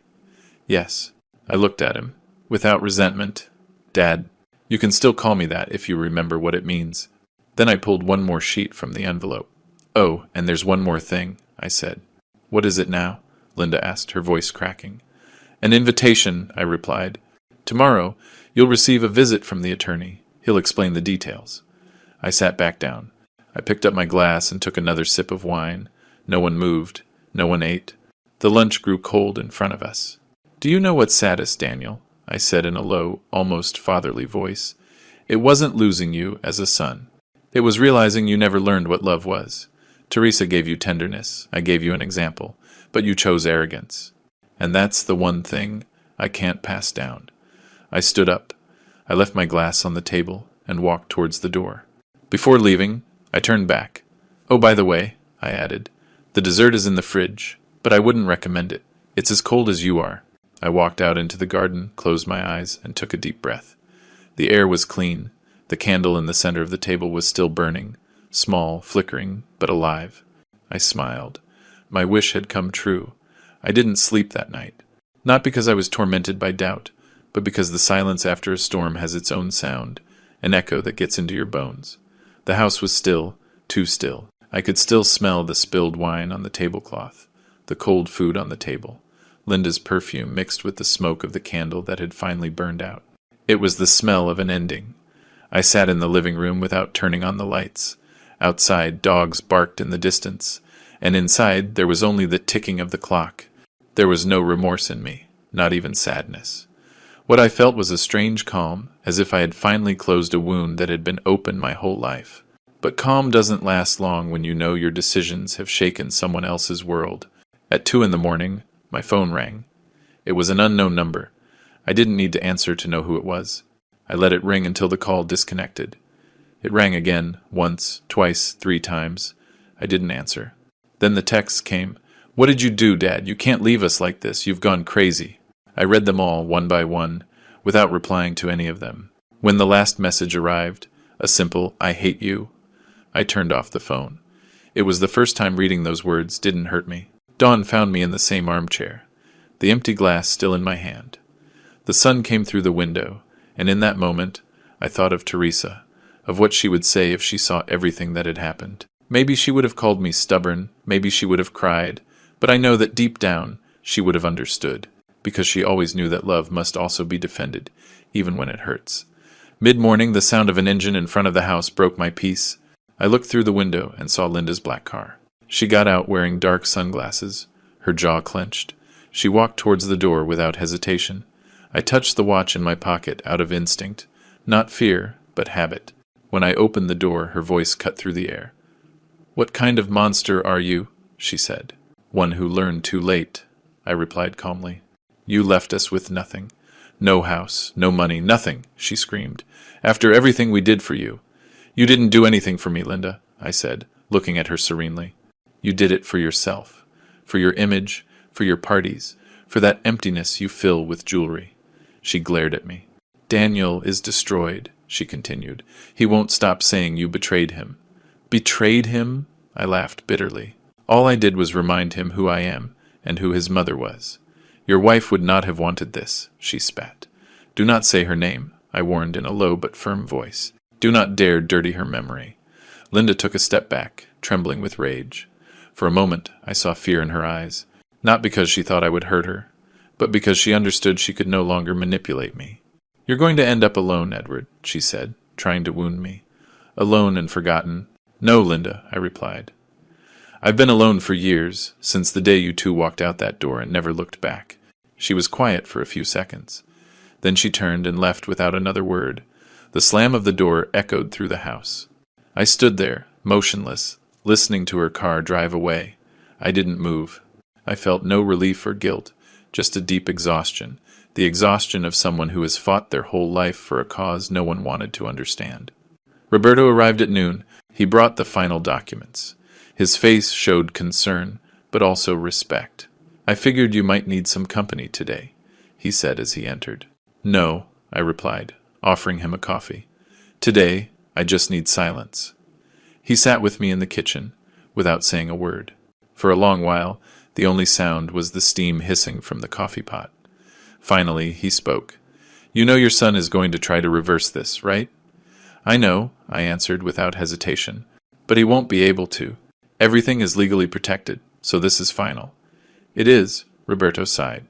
"Yes." I looked at him, without resentment. "Dad, you can still call me that if you remember what it means." Then I pulled one more sheet from the envelope. "Oh, and there's one more thing," I said. "What is it now?" Linda asked, her voice cracking. An invitation, I replied. Tomorrow, you'll receive a visit from the attorney. He'll explain the details. I sat back down. I picked up my glass and took another sip of wine. No one moved. No one ate. The lunch grew cold in front of us. Do you know what's saddest, Daniel? I said in a low, almost fatherly voice. It wasn't losing you as a son. It was realizing you never learned what love was. Teresa gave you tenderness. I gave you an example. But you chose arrogance. And that's the one thing I can't pass down. I stood up. I left my glass on the table and walked towards the door. Before leaving, I turned back. Oh, by the way, I added, the dessert is in the fridge, but I wouldn't recommend it. It's as cold as you are. I walked out into the garden, closed my eyes, and took a deep breath. The air was clean. The candle in the center of the table was still burning, small, flickering, but alive. I smiled. My wish had come true. I didn't sleep that night. Not because I was tormented by doubt, but because the silence after a storm has its own sound, an echo that gets into your bones. The house was still, too still. I could still smell the spilled wine on the tablecloth, the cold food on the table, Linda's perfume mixed with the smoke of the candle that had finally burned out. It was the smell of an ending. I sat in the living room without turning on the lights. Outside, dogs barked in the distance, and inside there was only the ticking of the clock. There was no remorse in me, not even sadness. What I felt was a strange calm, as if I had finally closed a wound that had been open my whole life. But calm doesn't last long when you know your decisions have shaken someone else's world. At 2 a.m, my phone rang. It was an unknown number. I didn't need to answer to know who it was. I let it ring until the call disconnected. It rang again, once, twice, 3 times. I didn't answer. Then the text came. What did you do, Dad? You can't leave us like this. You've gone crazy. I read them all, one by one, without replying to any of them. When the last message arrived, a simple, I hate you, I turned off the phone. It was the first time reading those words didn't hurt me. Dawn found me in the same armchair, the empty glass still in my hand. The sun came through the window, and in that moment, I thought of Teresa, of what she would say if she saw everything that had happened. Maybe she would have called me stubborn, maybe she would have cried, but I know that deep down, she would have understood, because she always knew that love must also be defended, even when it hurts. Mid-morning, the sound of an engine in front of the house broke my peace. I looked through the window and saw Linda's black car. She got out wearing dark sunglasses, her jaw clenched. She walked towards the door without hesitation. I touched the watch in my pocket out of instinct, not fear, but habit. When I opened the door, her voice cut through the air. What kind of monster are you? She said. One who learned too late, I replied calmly. You left us with nothing. No house, no money, nothing, she screamed. After everything we did for you. You didn't do anything for me, Linda, I said, looking at her serenely. You did it for yourself, for your image, for your parties, for that emptiness you fill with jewelry. She glared at me. Daniel is destroyed, she continued. He won't stop saying you betrayed him. Betrayed him? I laughed bitterly. All I did was remind him who I am and who his mother was. Your wife would not have wanted this, she spat. Do not say her name, I warned in a low but firm voice. Do not dare dirty her memory. Linda took a step back, trembling with rage. For a moment, I saw fear in her eyes, not because she thought I would hurt her, but because she understood she could no longer manipulate me. You're going to end up alone, Edward, she said, trying to wound me. Alone and forgotten. No, Linda, I replied. I've been alone for years, since the day you two walked out that door and never looked back. She was quiet for a few seconds. Then she turned and left without another word. The slam of the door echoed through the house. I stood there, motionless, listening to her car drive away. I didn't move. I felt no relief or guilt, just a deep exhaustion, the exhaustion of someone who has fought their whole life for a cause no one wanted to understand. Roberto arrived at noon. He brought the final documents. His face showed concern, but also respect. I figured you might need some company today, he said as he entered. No, I replied, offering him a coffee. Today, I just need silence. He sat with me in the kitchen, without saying a word. For a long while, the only sound was the steam hissing from the coffee pot. Finally, he spoke. You know your son is going to try to reverse this, right? I know, I answered without hesitation. But he won't be able to. Everything is legally protected, so this is final. It is, Roberto sighed.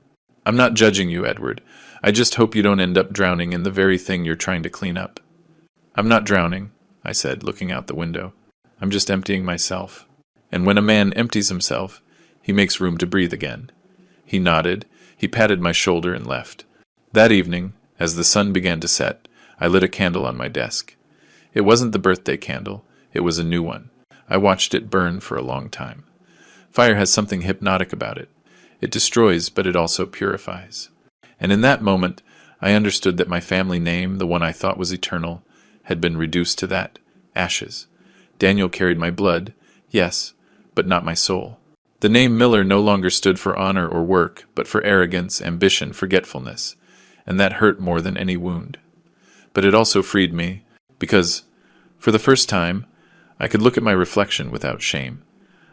I'm not judging you, Edward. I just hope you don't end up drowning in the very thing you're trying to clean up. I'm not drowning, I said, looking out the window. I'm just emptying myself. And when a man empties himself, he makes room to breathe again. He nodded, he patted my shoulder and left. That evening, as the sun began to set, I lit a candle on my desk. It wasn't the birthday candle, it was a new one. I watched it burn for a long time. Fire has something hypnotic about it. It destroys, but it also purifies. And in that moment, I understood that my family name, the one I thought was eternal, had been reduced to that, ashes. Daniel carried my blood, yes, but not my soul. The name Miller no longer stood for honor or work, but for arrogance, ambition, forgetfulness, and that hurt more than any wound. But it also freed me, because, for the first time, I could look at my reflection without shame.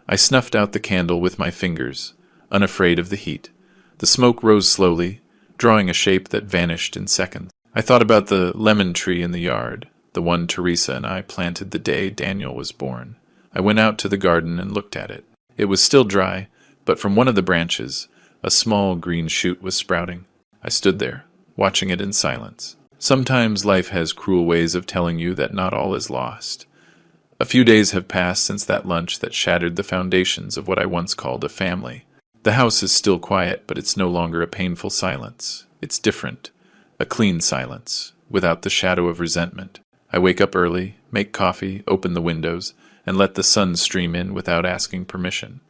I snuffed out the candle with my fingers, unafraid of the heat. The smoke rose slowly, drawing a shape that vanished in seconds. I thought about the lemon tree in the yard, the one Teresa and I planted the day Daniel was born. I went out to the garden and looked at it. It was still dry, but from one of the branches, a small green shoot was sprouting. I stood there, watching it in silence. Sometimes life has cruel ways of telling you that not all is lost. A few days have passed since that lunch that shattered the foundations of what I once called a family. The house is still quiet, but it's no longer a painful silence. It's different. A clean silence, without the shadow of resentment. I wake up early, make coffee, open the windows, and let the sun stream in without asking permission.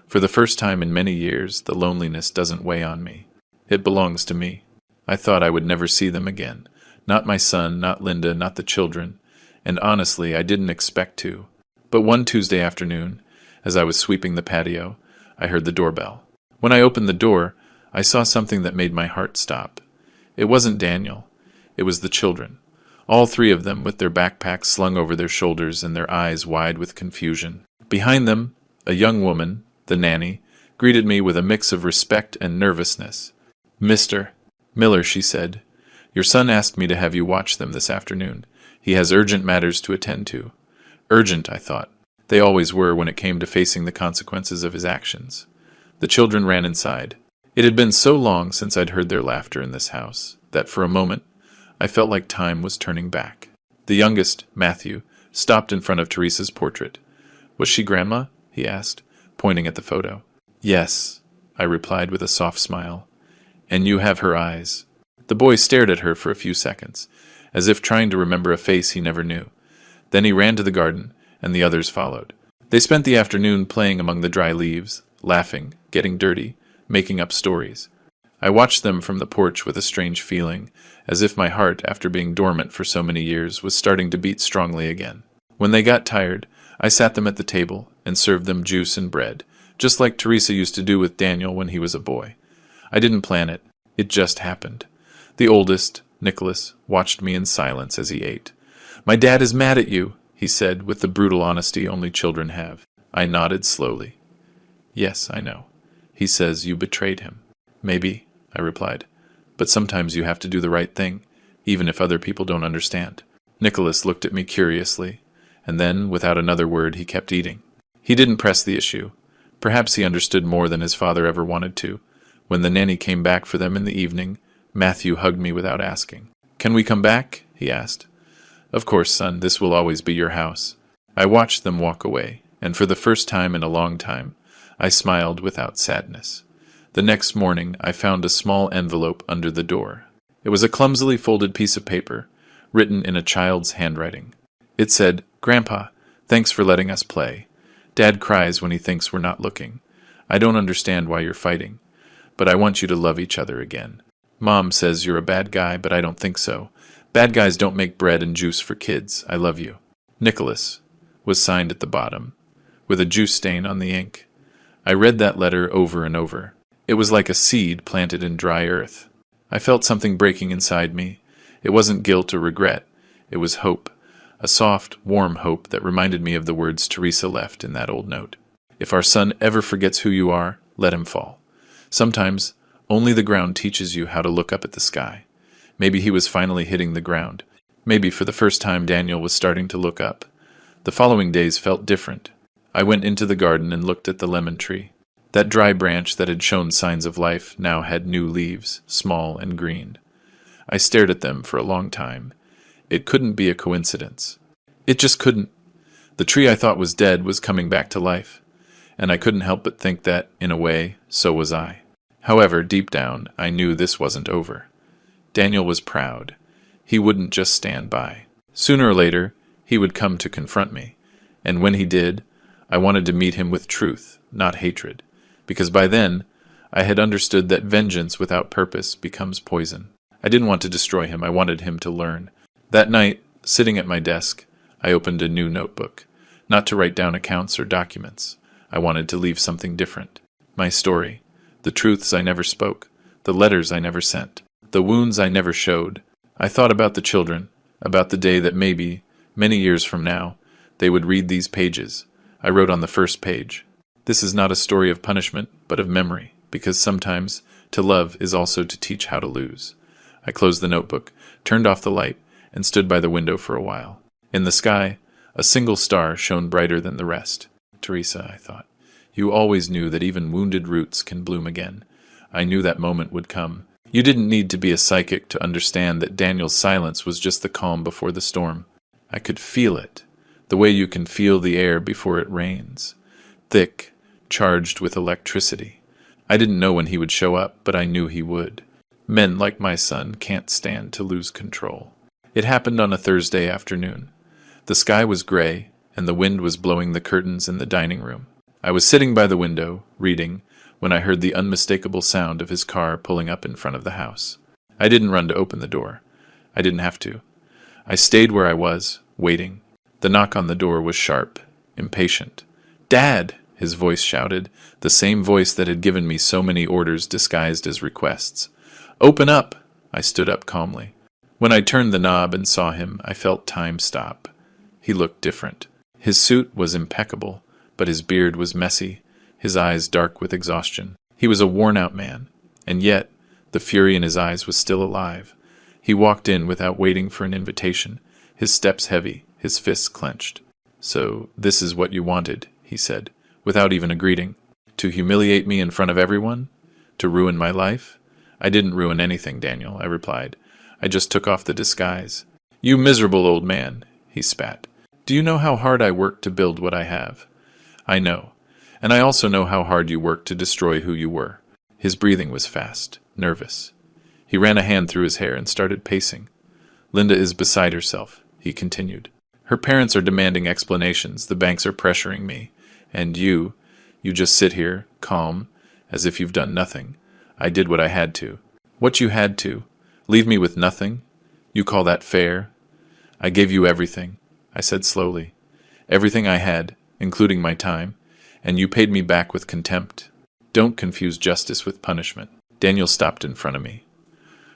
For the first time in many years, the loneliness doesn't weigh on me. It belongs to me. I thought I would never see them again. Not my son, not Linda, not the children. And honestly, I didn't expect to. But one Tuesday afternoon, as I was sweeping the patio, I heard the doorbell. When I opened the door, I saw something that made my heart stop. It wasn't Daniel. It was the children. All three of them with their backpacks slung over their shoulders and their eyes wide with confusion. Behind them, a young woman, the nanny, greeted me with a mix of respect and nervousness. "Mr. Miller," she said, "your son asked me to have you watch them this afternoon. He has urgent matters to attend to." Urgent, I thought. They always were when it came to facing the consequences of his actions. The children ran inside. It had been so long since I'd heard their laughter in this house that for a moment I felt like time was turning back. The youngest, Matthew, stopped in front of Teresa's portrait. "Was she Grandma?" he asked, pointing at the photo. "Yes," I replied with a soft smile. "And you have her eyes." The boy stared at her for a few seconds, as if trying to remember a face he never knew. Then he ran to the garden, and the others followed. They spent the afternoon playing among the dry leaves, laughing, getting dirty, making up stories. I watched them from the porch with a strange feeling, as if my heart, after being dormant for so many years, was starting to beat strongly again. When they got tired, I sat them at the table and served them juice and bread, just like Teresa used to do with Daniel when he was a boy. I didn't plan it. It just happened. The oldest, Nicholas, watched me in silence as he ate. "My dad is mad at you," he said with the brutal honesty only children have. I nodded slowly. "Yes, I know. He says you betrayed him." "Maybe," I replied. "But sometimes you have to do the right thing, even if other people don't understand." Nicholas looked at me curiously, and then, without another word, he kept eating. He didn't press the issue. Perhaps he understood more than his father ever wanted to. When the nanny came back for them in the evening, Matthew hugged me without asking. "Can we come back?" he asked. "Of course, son, this will always be your house." I watched them walk away, and for the first time in a long time, I smiled without sadness. The next morning, I found a small envelope under the door. It was a clumsily folded piece of paper, written in a child's handwriting. It said, "Grandpa, thanks for letting us play. Dad cries when he thinks we're not looking. I don't understand why you're fighting, but I want you to love each other again. Mom says you're a bad guy, but I don't think so. Bad guys don't make bread and juice for kids. I love you. Nicholas," was signed at the bottom, with a juice stain on the ink. I read that letter over and over. It was like a seed planted in dry earth. I felt something breaking inside me. It wasn't guilt or regret. It was hope. A soft, warm hope that reminded me of the words Teresa left in that old note. "If our son ever forgets who you are, let him fall. Sometimes only the ground teaches you how to look up at the sky." Maybe he was finally hitting the ground. Maybe for the first time Daniel was starting to look up. The following days felt different. I went into the garden and looked at the lemon tree. That dry branch that had shown signs of life now had new leaves, small and green. I stared at them for a long time. It couldn't be a coincidence. It just couldn't. The tree I thought was dead was coming back to life, and I couldn't help but think that, in a way, so was I. However, deep down, I knew this wasn't over. Daniel was proud. He wouldn't just stand by. Sooner or later, he would come to confront me, and when he did, I wanted to meet him with truth, not hatred, because by then, I had understood that vengeance without purpose becomes poison. I didn't want to destroy him, I wanted him to learn. That night, sitting at my desk, I opened a new notebook, not to write down accounts or documents. I wanted to leave something different. My story, the truths I never spoke, the letters I never sent, the wounds I never showed. I thought about the children, about the day that maybe, many years from now, they would read these pages. I wrote on the first page, "This is not a story of punishment, but of memory, because sometimes to love is also to teach how to lose." I closed the notebook, turned off the light, and stood by the window for a while. In the sky, a single star shone brighter than the rest. "Teresa," I thought, "you always knew that even wounded roots can bloom again. I knew that moment would come. You didn't need to be a psychic to understand that Daniel's silence was just the calm before the storm. I could feel it, the way you can feel the air before it rains. Thick, charged with electricity. I didn't know when he would show up, but I knew he would. Men like my son can't stand to lose control." It happened on a Thursday afternoon. The sky was gray, and the wind was blowing the curtains in the dining room. I was sitting by the window, reading, when I heard the unmistakable sound of his car pulling up in front of the house. I didn't run to open the door. I didn't have to. I stayed where I was, waiting. The knock on the door was sharp, impatient. "Dad!" his voice shouted, the same voice that had given me so many orders disguised as requests. "Open up!" I stood up calmly. When I turned the knob and saw him, I felt time stop. He looked different. His suit was impeccable, but his beard was messy, his eyes dark with exhaustion. He was a worn-out man, and yet the fury in his eyes was still alive. He walked in without waiting for an invitation, his steps heavy, his fists clenched. "So this is what you wanted," he said, without even a greeting. "To humiliate me in front of everyone? To ruin my life?" "I didn't ruin anything, Daniel," I replied. "I just took off the disguise." "You miserable old man," he spat. "Do you know how hard I worked to build what I have?" "I know. And I also know how hard you worked to destroy who you were." His breathing was fast, nervous. He ran a hand through his hair and started pacing. "Linda is beside herself," he continued. "Her parents are demanding explanations, the banks are pressuring me. And you just sit here, calm, as if you've done nothing. I did what I had to." "What you had to? Leave me with nothing? You call that fair?" "I gave you everything," I said slowly. "Everything I had, including my time, and you paid me back with contempt. Don't confuse justice with punishment." Daniel stopped in front of me.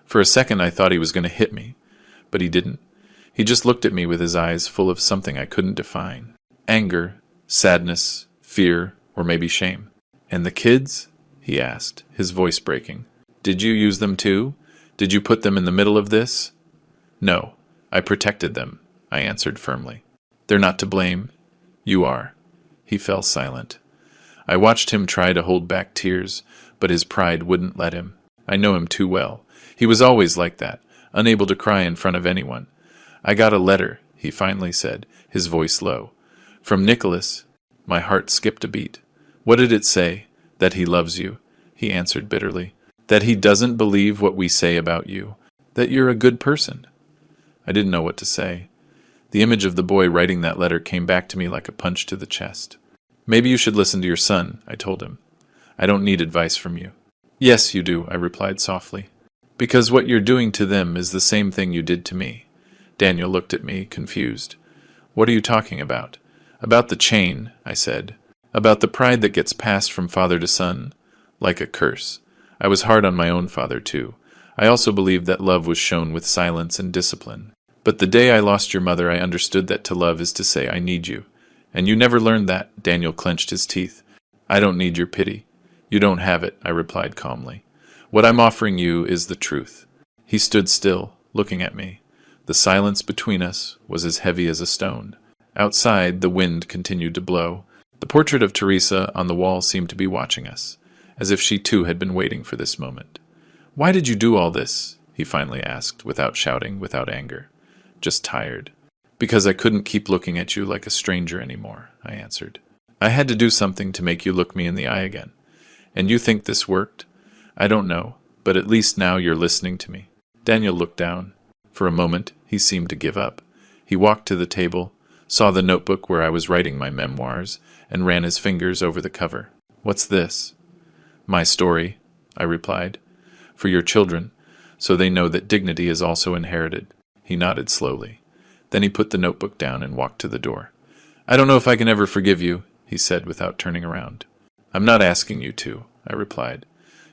For a second I thought he was going to hit me, but he didn't. He just looked at me with his eyes full of something I couldn't define. Anger, sadness, fear, or maybe shame. "And the kids?" he asked, his voice breaking. "Did you use them too? Did you put them in the middle of this?" "No, I protected them," I answered firmly. "They're not to blame. You are." He fell silent. I watched him try to hold back tears, but his pride wouldn't let him. I know him too well. He was always like that, unable to cry in front of anyone. "I got a letter," he finally said, his voice low. "From Nicholas." My heart skipped a beat. "What did it say?" "That he loves you," he answered bitterly. "That he doesn't believe what we say about you. That you're a good person." I didn't know what to say. The image of the boy writing that letter came back to me like a punch to the chest. "Maybe you should listen to your son," I told him. "I don't need advice from you." "Yes, you do," I replied softly. "Because what you're doing to them is the same thing you did to me." Daniel looked at me, confused. "What are you talking about?" "About the chain," I said. "About the pride that gets passed from father to son, like a curse. I was hard on my own father, too. I also believed that love was shown with silence and discipline. But the day I lost your mother, I understood that to love is to say, 'I need you.' And you never learned that." Daniel clenched his teeth. "I don't need your pity. You don't have it," I replied calmly. "What I'm offering you is the truth." He stood still, looking at me. The silence between us was as heavy as a stone. Outside, the wind continued to blow. The The portrait of Teresa on the wall seemed to be watching us, as if she too had been waiting for this moment. "Why did you do all this?" he finally asked, without shouting, without anger. "Just tired." "Because I couldn't keep looking at you like a stranger anymore," I answered. "I had to do something to make you look me in the eye again. And you think this worked? I don't know, but at least now you're listening to me." Daniel looked down. For a moment, he seemed to give up. He walked to the table, saw the notebook where I was writing my memoirs, and ran his fingers over the cover. "What's this?" "My story," I replied. "For your children, so they know that dignity is also inherited." He nodded slowly. Then he put the notebook down and walked to the door. "I don't know if I can ever forgive you," he said without turning around. "I'm not asking you to," I replied,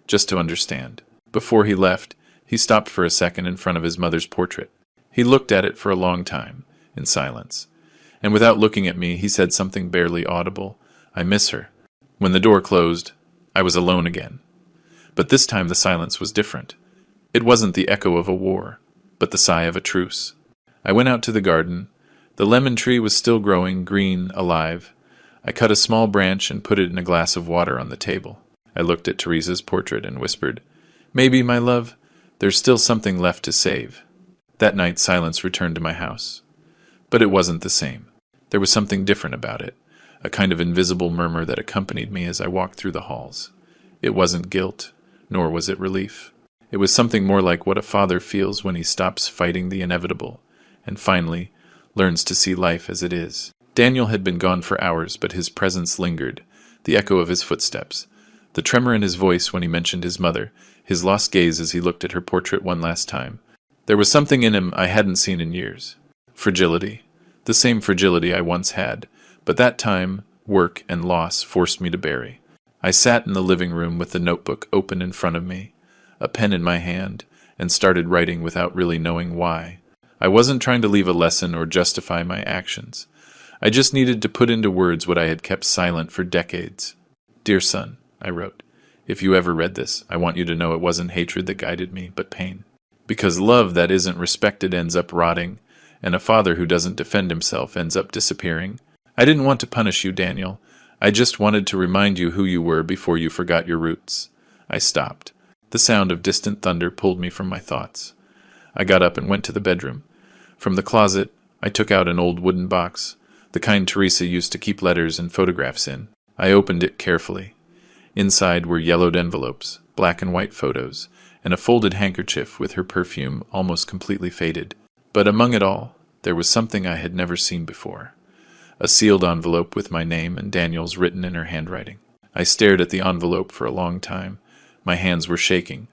"just to understand." Before he left, he stopped for a second in front of his mother's portrait. He looked at it for a long time, in silence. And without looking at me, he said something barely audible. "I miss her." When the door closed, I was alone again. But this time the silence was different. It wasn't the echo of a war, but the sigh of a truce. I went out to the garden. The lemon tree was still growing, green, alive. I cut a small branch and put it in a glass of water on the table. I looked at Teresa's portrait and whispered, "Maybe, my love, there's still something left to save." That night silence returned to my house. But it wasn't the same. There was something different about it, a kind of invisible murmur that accompanied me as I walked through the halls. It wasn't guilt, nor was it relief. It was something more like what a father feels when he stops fighting the inevitable, and finally learns to see life as it is. Daniel had been gone for hours, but his presence lingered, the echo of his footsteps, the tremor in his voice when he mentioned his mother, his lost gaze as he looked at her portrait one last time. There was something in him I hadn't seen in years. Fragility. The same fragility I once had, but that time, work and loss forced me to bury. I sat in the living room with the notebook open in front of me, a pen in my hand, and started writing without really knowing why. I wasn't trying to leave a lesson or justify my actions. I just needed to put into words what I had kept silent for decades. "Dear son," I wrote, "if you ever read this, I want you to know it wasn't hatred that guided me, but pain. Because love that isn't respected ends up rotting, and a father who doesn't defend himself ends up disappearing. I didn't want to punish you, Daniel. I just wanted to remind you who you were before you forgot your roots." I stopped. The sound of distant thunder pulled me from my thoughts. I got up and went to the bedroom. From the closet, I took out an old wooden box, the kind Teresa used to keep letters and photographs in. I opened it carefully. Inside were yellowed envelopes, black and white photos, and a folded handkerchief with her perfume almost completely faded. But among it all, there was something I had never seen before. A sealed envelope with my name and Daniel's written in her handwriting. I stared at the envelope for a long time. My hands were shaking.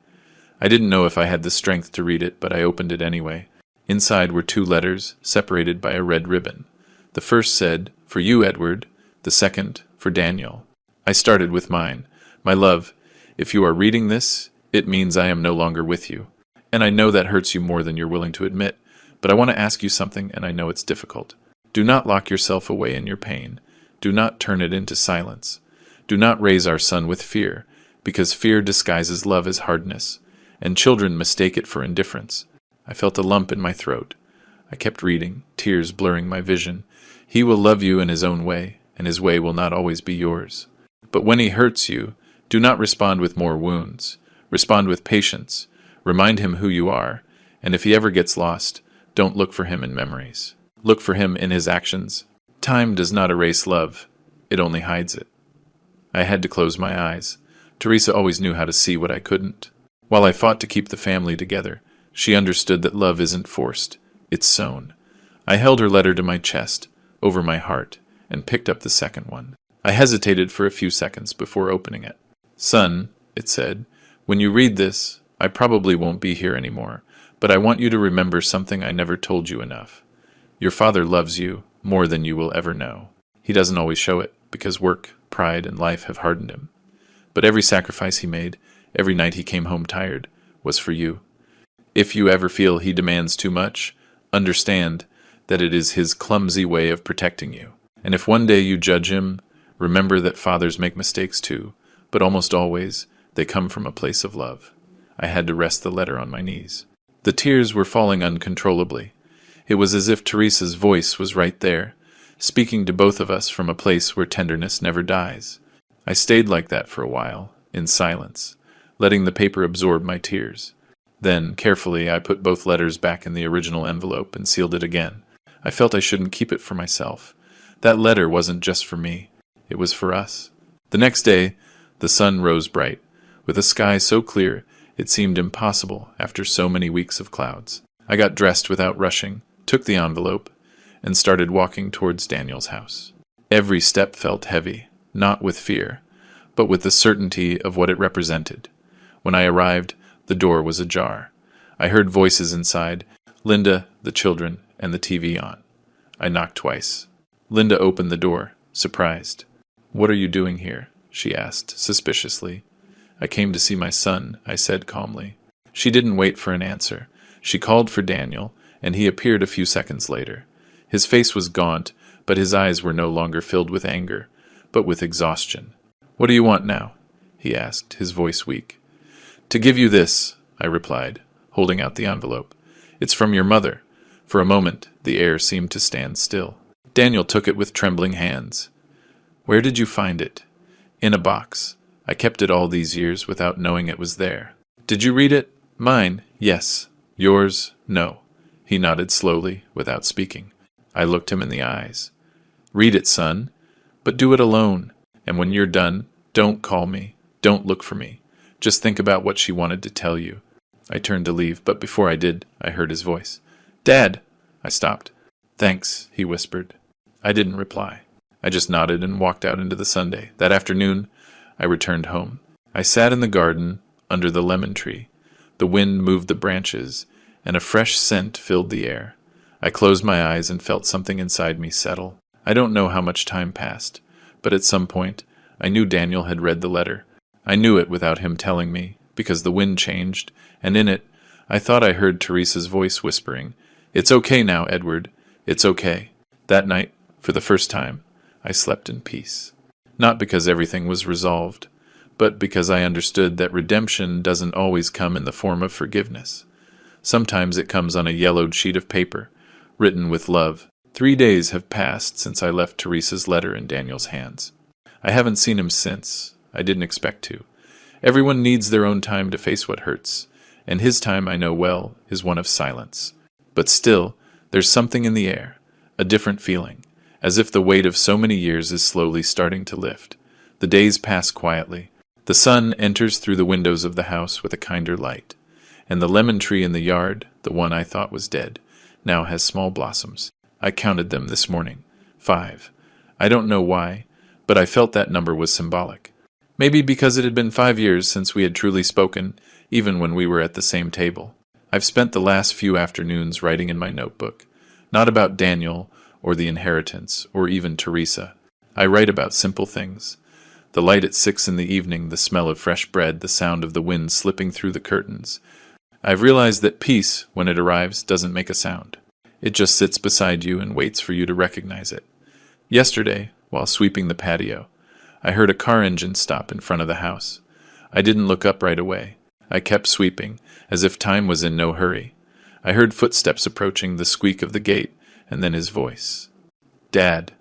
I didn't know if I had the strength to read it, but I opened it anyway. Inside were 2 letters, separated by a red ribbon. The first said, "For you, Edward," the second, "For Daniel." I started with mine. "My love, if you are reading this, it means I am no longer with you. And I know that hurts you more than you're willing to admit, but I want to ask you something, and I know it's difficult. Do not lock yourself away in your pain. Do not turn it into silence. Do not raise our son with fear, because fear disguises love as hardness, and children mistake it for indifference." I felt a lump in my throat. I kept reading, tears blurring my vision. "He will love you in his own way, and his way will not always be yours. But when he hurts you, do not respond with more wounds. Respond with patience. Remind him who you are, and if he ever gets lost, don't look for him in memories. Look for him in his actions. Time does not erase love. It only hides it." I had to close my eyes. Teresa always knew how to see what I couldn't. While I fought to keep the family together, she understood that love isn't forced. It's sown. I held her letter to my chest, over my heart, and picked up the second one. I hesitated for a few seconds before opening it. "Son," it said, "when you read this, I probably won't be here anymore, but I want you to remember something I never told you enough. Your father loves you more than you will ever know. He doesn't always show it, because work, pride, and life have hardened him. But every sacrifice he made, every night he came home tired, was for you. If you ever feel he demands too much, understand that it is his clumsy way of protecting you. And if one day you judge him, remember that fathers make mistakes too, but almost always they come from a place of love." I had to rest the letter on my knees. The tears were falling uncontrollably. It was as if Teresa's voice was right there, speaking to both of us from a place where tenderness never dies. I stayed like that for a while, in silence, letting the paper absorb my tears. Then, carefully, I put both letters back in the original envelope and sealed it again. I felt I shouldn't keep it for myself. That letter wasn't just for me. It was for us. The next day, the sun rose bright, with a sky so clear it seemed impossible after so many weeks of clouds. I got dressed without rushing, took the envelope, and started walking towards Daniel's house. Every step felt heavy, not with fear, but with the certainty of what it represented. When I arrived, the door was ajar. I heard voices inside, Linda, the children, and the TV on. I knocked twice. Linda opened the door, surprised. "What are you doing here?" she asked, suspiciously. "I came to see my son," I said calmly. She didn't wait for an answer. She called for Daniel, and he appeared a few seconds later. His face was gaunt, but his eyes were no longer filled with anger, but with exhaustion. "What do you want now?" he asked, his voice weak. "To give you this," I replied, holding out the envelope. "It's from your mother." For a moment, the air seemed to stand still. Daniel took it with trembling hands. "Where did you find it?" "In a box. I kept it all these years without knowing it was there." "Did you read it?" "Mine, yes. Yours, no." He nodded slowly, without speaking. I looked him in the eyes. "Read it, son, but do it alone. And when you're done, don't call me. Don't look for me. Just think about what she wanted to tell you." I turned to leave, but before I did, I heard his voice. "Dad!" I stopped. "Thanks," he whispered. I didn't reply. I just nodded and walked out into the Sunday. That afternoon, I returned home. I sat in the garden, under the lemon tree. The wind moved the branches, and a fresh scent filled the air. I closed my eyes and felt something inside me settle. I don't know how much time passed, but at some point, I knew Daniel had read the letter. I knew it without him telling me, because the wind changed, and in it, I thought I heard Teresa's voice whispering, "It's okay now, Edward. It's okay." That night, for the first time, I slept in peace. Not because everything was resolved, but because I understood that redemption doesn't always come in the form of forgiveness. Sometimes it comes on a yellowed sheet of paper, written with love. 3 days have passed since I left Teresa's letter in Daniel's hands. I haven't seen him since. I didn't expect to. Everyone needs their own time to face what hurts, and his time, I know well, is one of silence. But still, there's something in the air, a different feeling, as if the weight of so many years is slowly starting to lift. The days pass quietly. The sun enters through the windows of the house with a kinder light, and the lemon tree in the yard, the one I thought was dead, now has small blossoms. I counted them this morning. 5. I don't know why, but I felt that number was symbolic. Maybe because it had been 5 years since we had truly spoken, even when we were at the same table. I've spent the last few afternoons writing in my notebook, not about Daniel or the inheritance or even Teresa. I write about simple things. The light at 6 in the evening, the smell of fresh bread, the sound of the wind slipping through the curtains. I've realized that peace, when it arrives, doesn't make a sound. It just sits beside you and waits for you to recognize it. Yesterday, while sweeping the patio, I heard a car engine stop in front of the house. I didn't look up right away. I kept sweeping, as if time was in no hurry. I heard footsteps approaching, the squeak of the gate, and then his voice. "Dad."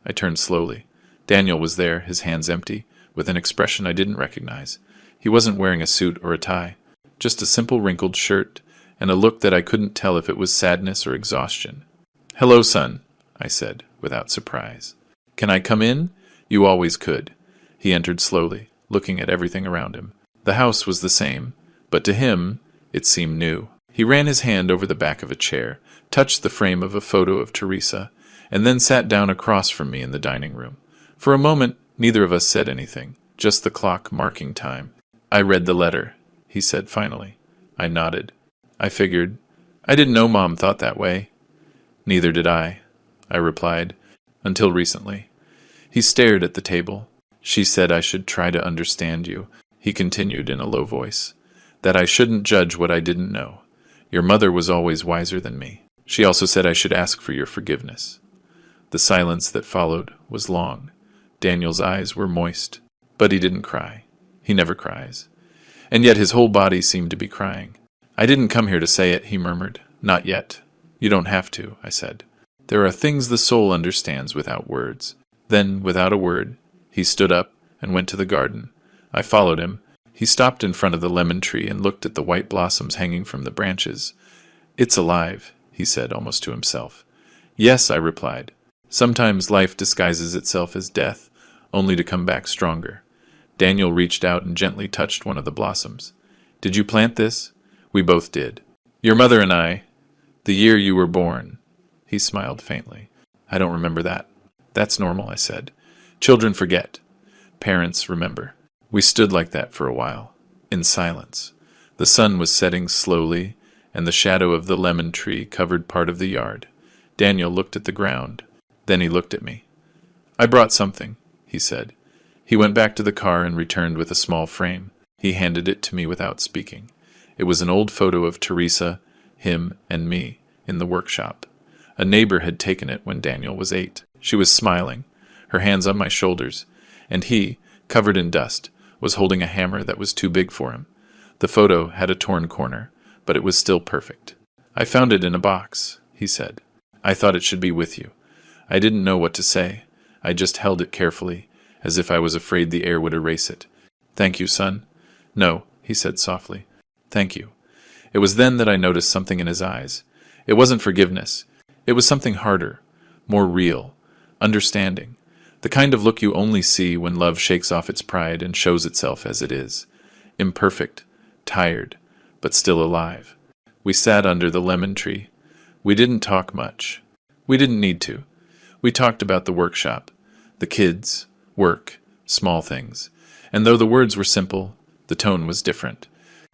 I turned slowly. Daniel was there, his hands empty, with an expression I didn't recognize. He wasn't wearing a suit or a tie, just a simple wrinkled shirt, and a look that I couldn't tell if it was sadness or exhaustion. "Hello, son," I said, without surprise. "Can I come in?" "You always could." He entered slowly, looking at everything around him. The house was the same, but to him, it seemed new. He ran his hand over the back of a chair, touched the frame of a photo of Teresa, and then sat down across from me in the dining room. For a moment, neither of us said anything, just the clock marking time. "I read the letter," he said finally. I nodded. I figured. I didn't know Mom thought that way. "Neither did I replied, "until recently." He stared at the table. "She said I should try to understand you," he continued in a low voice, "that I shouldn't judge what I didn't know. Your mother was always wiser than me. She also said I should ask for your forgiveness." The silence that followed was long. Daniel's eyes were moist, but he didn't cry. He never cries. And yet his whole body seemed to be crying. "I didn't come here to say it," he murmured. "Not yet." "You don't have to," I said. There are things the soul understands without words. Then, without a word, he stood up and went to the garden. I followed him. He stopped in front of the lemon tree and looked at the white blossoms hanging from the branches. "It's alive," he said, almost to himself. "Yes," I replied. "Sometimes life disguises itself as death, only to come back stronger." Daniel reached out and gently touched one of the blossoms. "Did you plant this?" "We both did. Your mother and I, the year you were born." He smiled faintly. "I don't remember that." "That's normal," I said. "Children forget. Parents remember." We stood like that for a while, in silence. The sun was setting slowly, and the shadow of the lemon tree covered part of the yard. Daniel looked at the ground. Then he looked at me. "I brought something," he said. He went back to the car and returned with a small frame. He handed it to me without speaking. It was an old photo of Teresa, him, and me, in the workshop. A neighbor had taken it when Daniel was 8. She was smiling, her hands on my shoulders, and he, covered in dust, was holding a hammer that was too big for him. The photo had a torn corner, but it was still perfect. "I found it in a box," he said. "I thought it should be with you." I didn't know what to say. I just held it carefully, as if I was afraid the air would erase it. "Thank you, son." "No," he said softly. "Thank you." It was then that I noticed something in his eyes. It wasn't forgiveness. It was something harder, more real, understanding. The kind of look you only see when love shakes off its pride and shows itself as it is. Imperfect, tired, but still alive. We sat under the lemon tree. We didn't talk much. We didn't need to. We talked about the workshop, the kids, work, small things. And though the words were simple, the tone was different.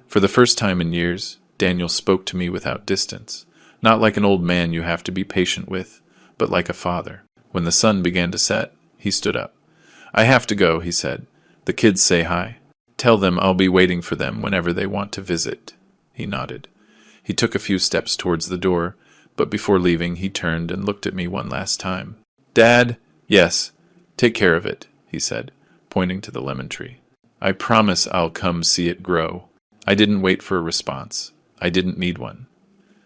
For the first time in years, Daniel spoke to me without distance. Not like an old man you have to be patient with, but like a father. When the sun began to set, he stood up. "I have to go," he said. "The kids say hi. Tell them I'll be waiting for them whenever they want to visit." He nodded. He took a few steps towards the door, but before leaving he turned and looked at me one last time. "Dad?" "Yes. Take care of it," he said, pointing to the lemon tree. "I promise I'll come see it grow." I didn't wait for a response. I didn't need one.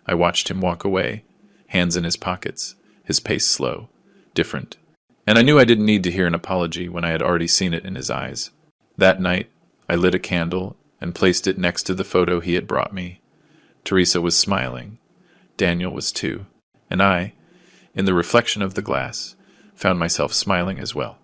I watched him walk away, hands in his pockets, his pace slow, different. And I knew I didn't need to hear an apology when I had already seen it in his eyes. That night, I lit a candle and placed it next to the photo he had brought me. Teresa was smiling. Daniel was too. And I, in the reflection of the glass, found myself smiling as well.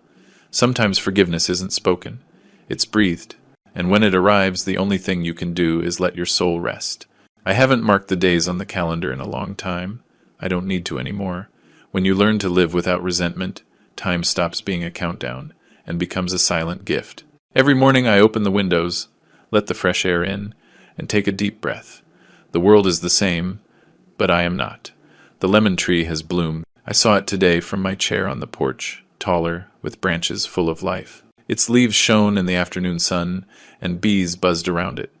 Sometimes forgiveness isn't spoken. It's breathed. And when it arrives, the only thing you can do is let your soul rest. I haven't marked the days on the calendar in a long time. I don't need to anymore. When you learn to live without resentment, time stops being a countdown and becomes a silent gift. Every morning I open the windows, let the fresh air in, and take a deep breath. The world is the same, but I am not. The lemon tree has bloomed. I saw it today from my chair on the porch, taller, with branches full of life. Its leaves shone in the afternoon sun, and bees buzzed around it.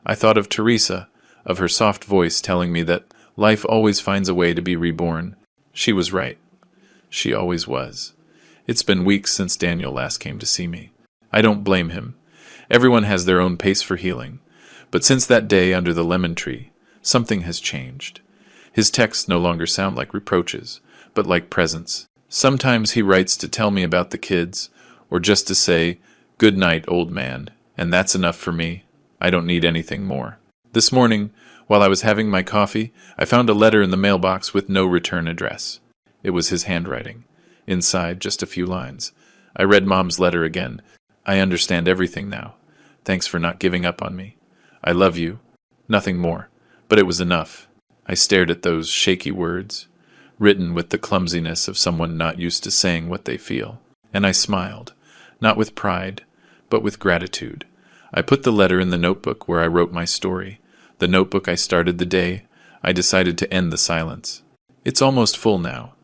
I thought of Teresa, of her soft voice telling me that life always finds a way to be reborn. She was right. She always was. It's been weeks since Daniel last came to see me. I don't blame him. Everyone has their own pace for healing. But since that day under the lemon tree, something has changed. His texts no longer sound like reproaches, but like presents. Sometimes he writes to tell me about the kids, or just to say, "Good night, old man," and that's enough for me. I don't need anything more. This morning, while I was having my coffee, I found a letter in the mailbox with no return address. It was his handwriting. Inside, just a few lines. I read Mom's letter again. "I understand everything now. Thanks for not giving up on me. I love you." Nothing more. But it was enough. I stared at those shaky words, written with the clumsiness of someone not used to saying what they feel. And I smiled, not with pride, but with gratitude. I put the letter in the notebook where I wrote my story, the notebook I started the day I decided to end the silence. It's almost full now.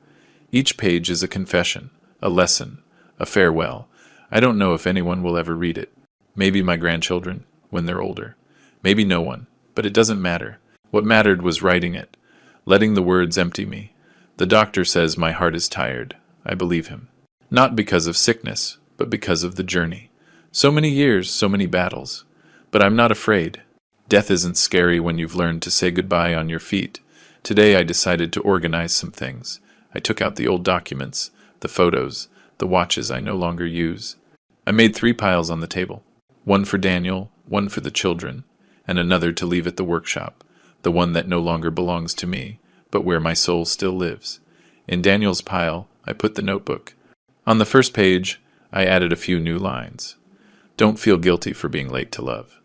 Each page is a confession, a lesson, a farewell. I don't know if anyone will ever read it. Maybe my grandchildren, when they're older. Maybe no one, but it doesn't matter. What mattered was writing it, letting the words empty me. The doctor says my heart is tired. I believe him. Not because of sickness, but because of the journey. So many years, so many battles. But I'm not afraid. Death isn't scary when you've learned to say goodbye on your feet. Today I decided to organize some things. I took out the old documents, the photos, the watches I no longer use. I made 3 piles on the table. One for Daniel, one for the children, and another to leave at the workshop, the one that no longer belongs to me, but where my soul still lives. In Daniel's pile, I put the notebook. On the first page, I added a few new lines. Don't feel guilty for being late to love.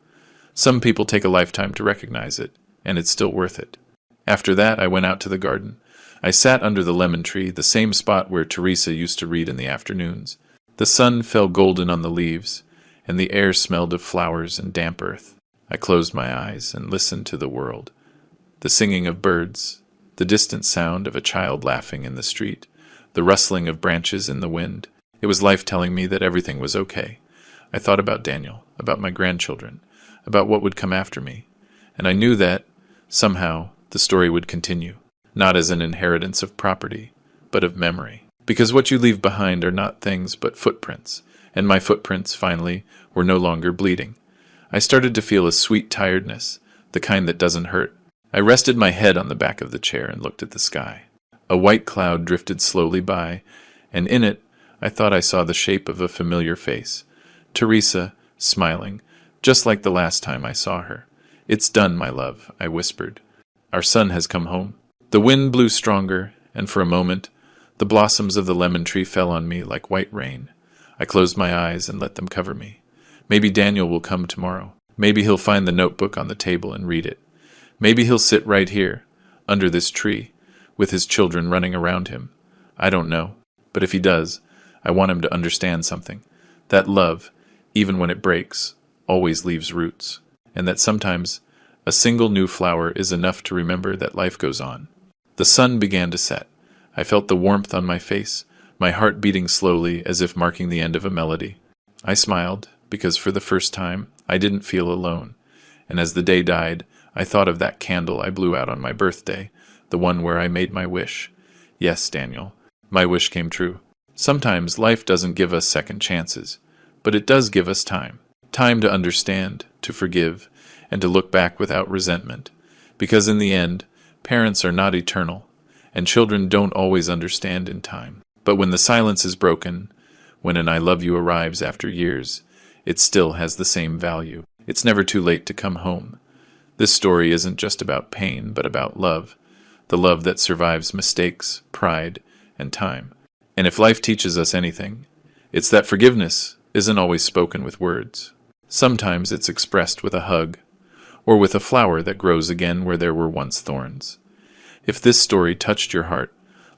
Some people take a lifetime to recognize it, and it's still worth it. After that, I went out to the garden. I sat under the lemon tree, the same spot where Teresa used to read in the afternoons. The sun fell golden on the leaves, and the air smelled of flowers and damp earth. I closed my eyes and listened to the world. The singing of birds, the distant sound of a child laughing in the street, the rustling of branches in the wind. It was life telling me that everything was okay. I thought about Daniel, about my grandchildren, about what would come after me, and I knew that, somehow, the story would continue, not as an inheritance of property, but of memory. Because what you leave behind are not things but footprints, and my footprints, finally, were no longer bleeding. I started to feel a sweet tiredness, the kind that doesn't hurt. I rested my head on the back of the chair and looked at the sky. A white cloud drifted slowly by, and in it I thought I saw the shape of a familiar face. Teresa, smiling, just like the last time I saw her. "It's done, my love," I whispered. "Our son has come home." The wind blew stronger, and for a moment, the blossoms of the lemon tree fell on me like white rain. I closed my eyes and let them cover me. Maybe Daniel will come tomorrow. Maybe he'll find the notebook on the table and read it. Maybe he'll sit right here, under this tree, with his children running around him. I don't know. But if he does, I want him to understand something. That love, even when it breaks, always leaves roots. And that sometimes a single new flower is enough to remember that life goes on. The sun began to set. I felt the warmth on my face, my heart beating slowly as if marking the end of a melody. I smiled, because for the first time, I didn't feel alone. And as the day died, I thought of that candle I blew out on my birthday, the one where I made my wish. Yes, Daniel, my wish came true. Sometimes life doesn't give us second chances, but it does give us time. Time to understand, to forgive, and to look back without resentment. Because in the end, parents are not eternal, and children don't always understand in time. But when the silence is broken, when an I love you arrives after years, it still has the same value. It's never too late to come home. This story isn't just about pain, but about love. The love that survives mistakes, pride, and time. And if life teaches us anything, it's that forgiveness isn't always spoken with words. Sometimes it's expressed with a hug, or with a flower that grows again where there were once thorns. If this story touched your heart,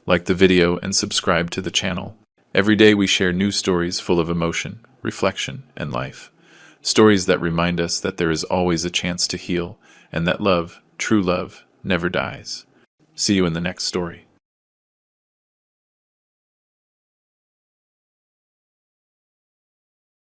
like the video and subscribe to the channel. Every day we share new stories full of emotion, reflection, and life. Stories that remind us that there is always a chance to heal, and that love, true love, never dies. See you in the next story.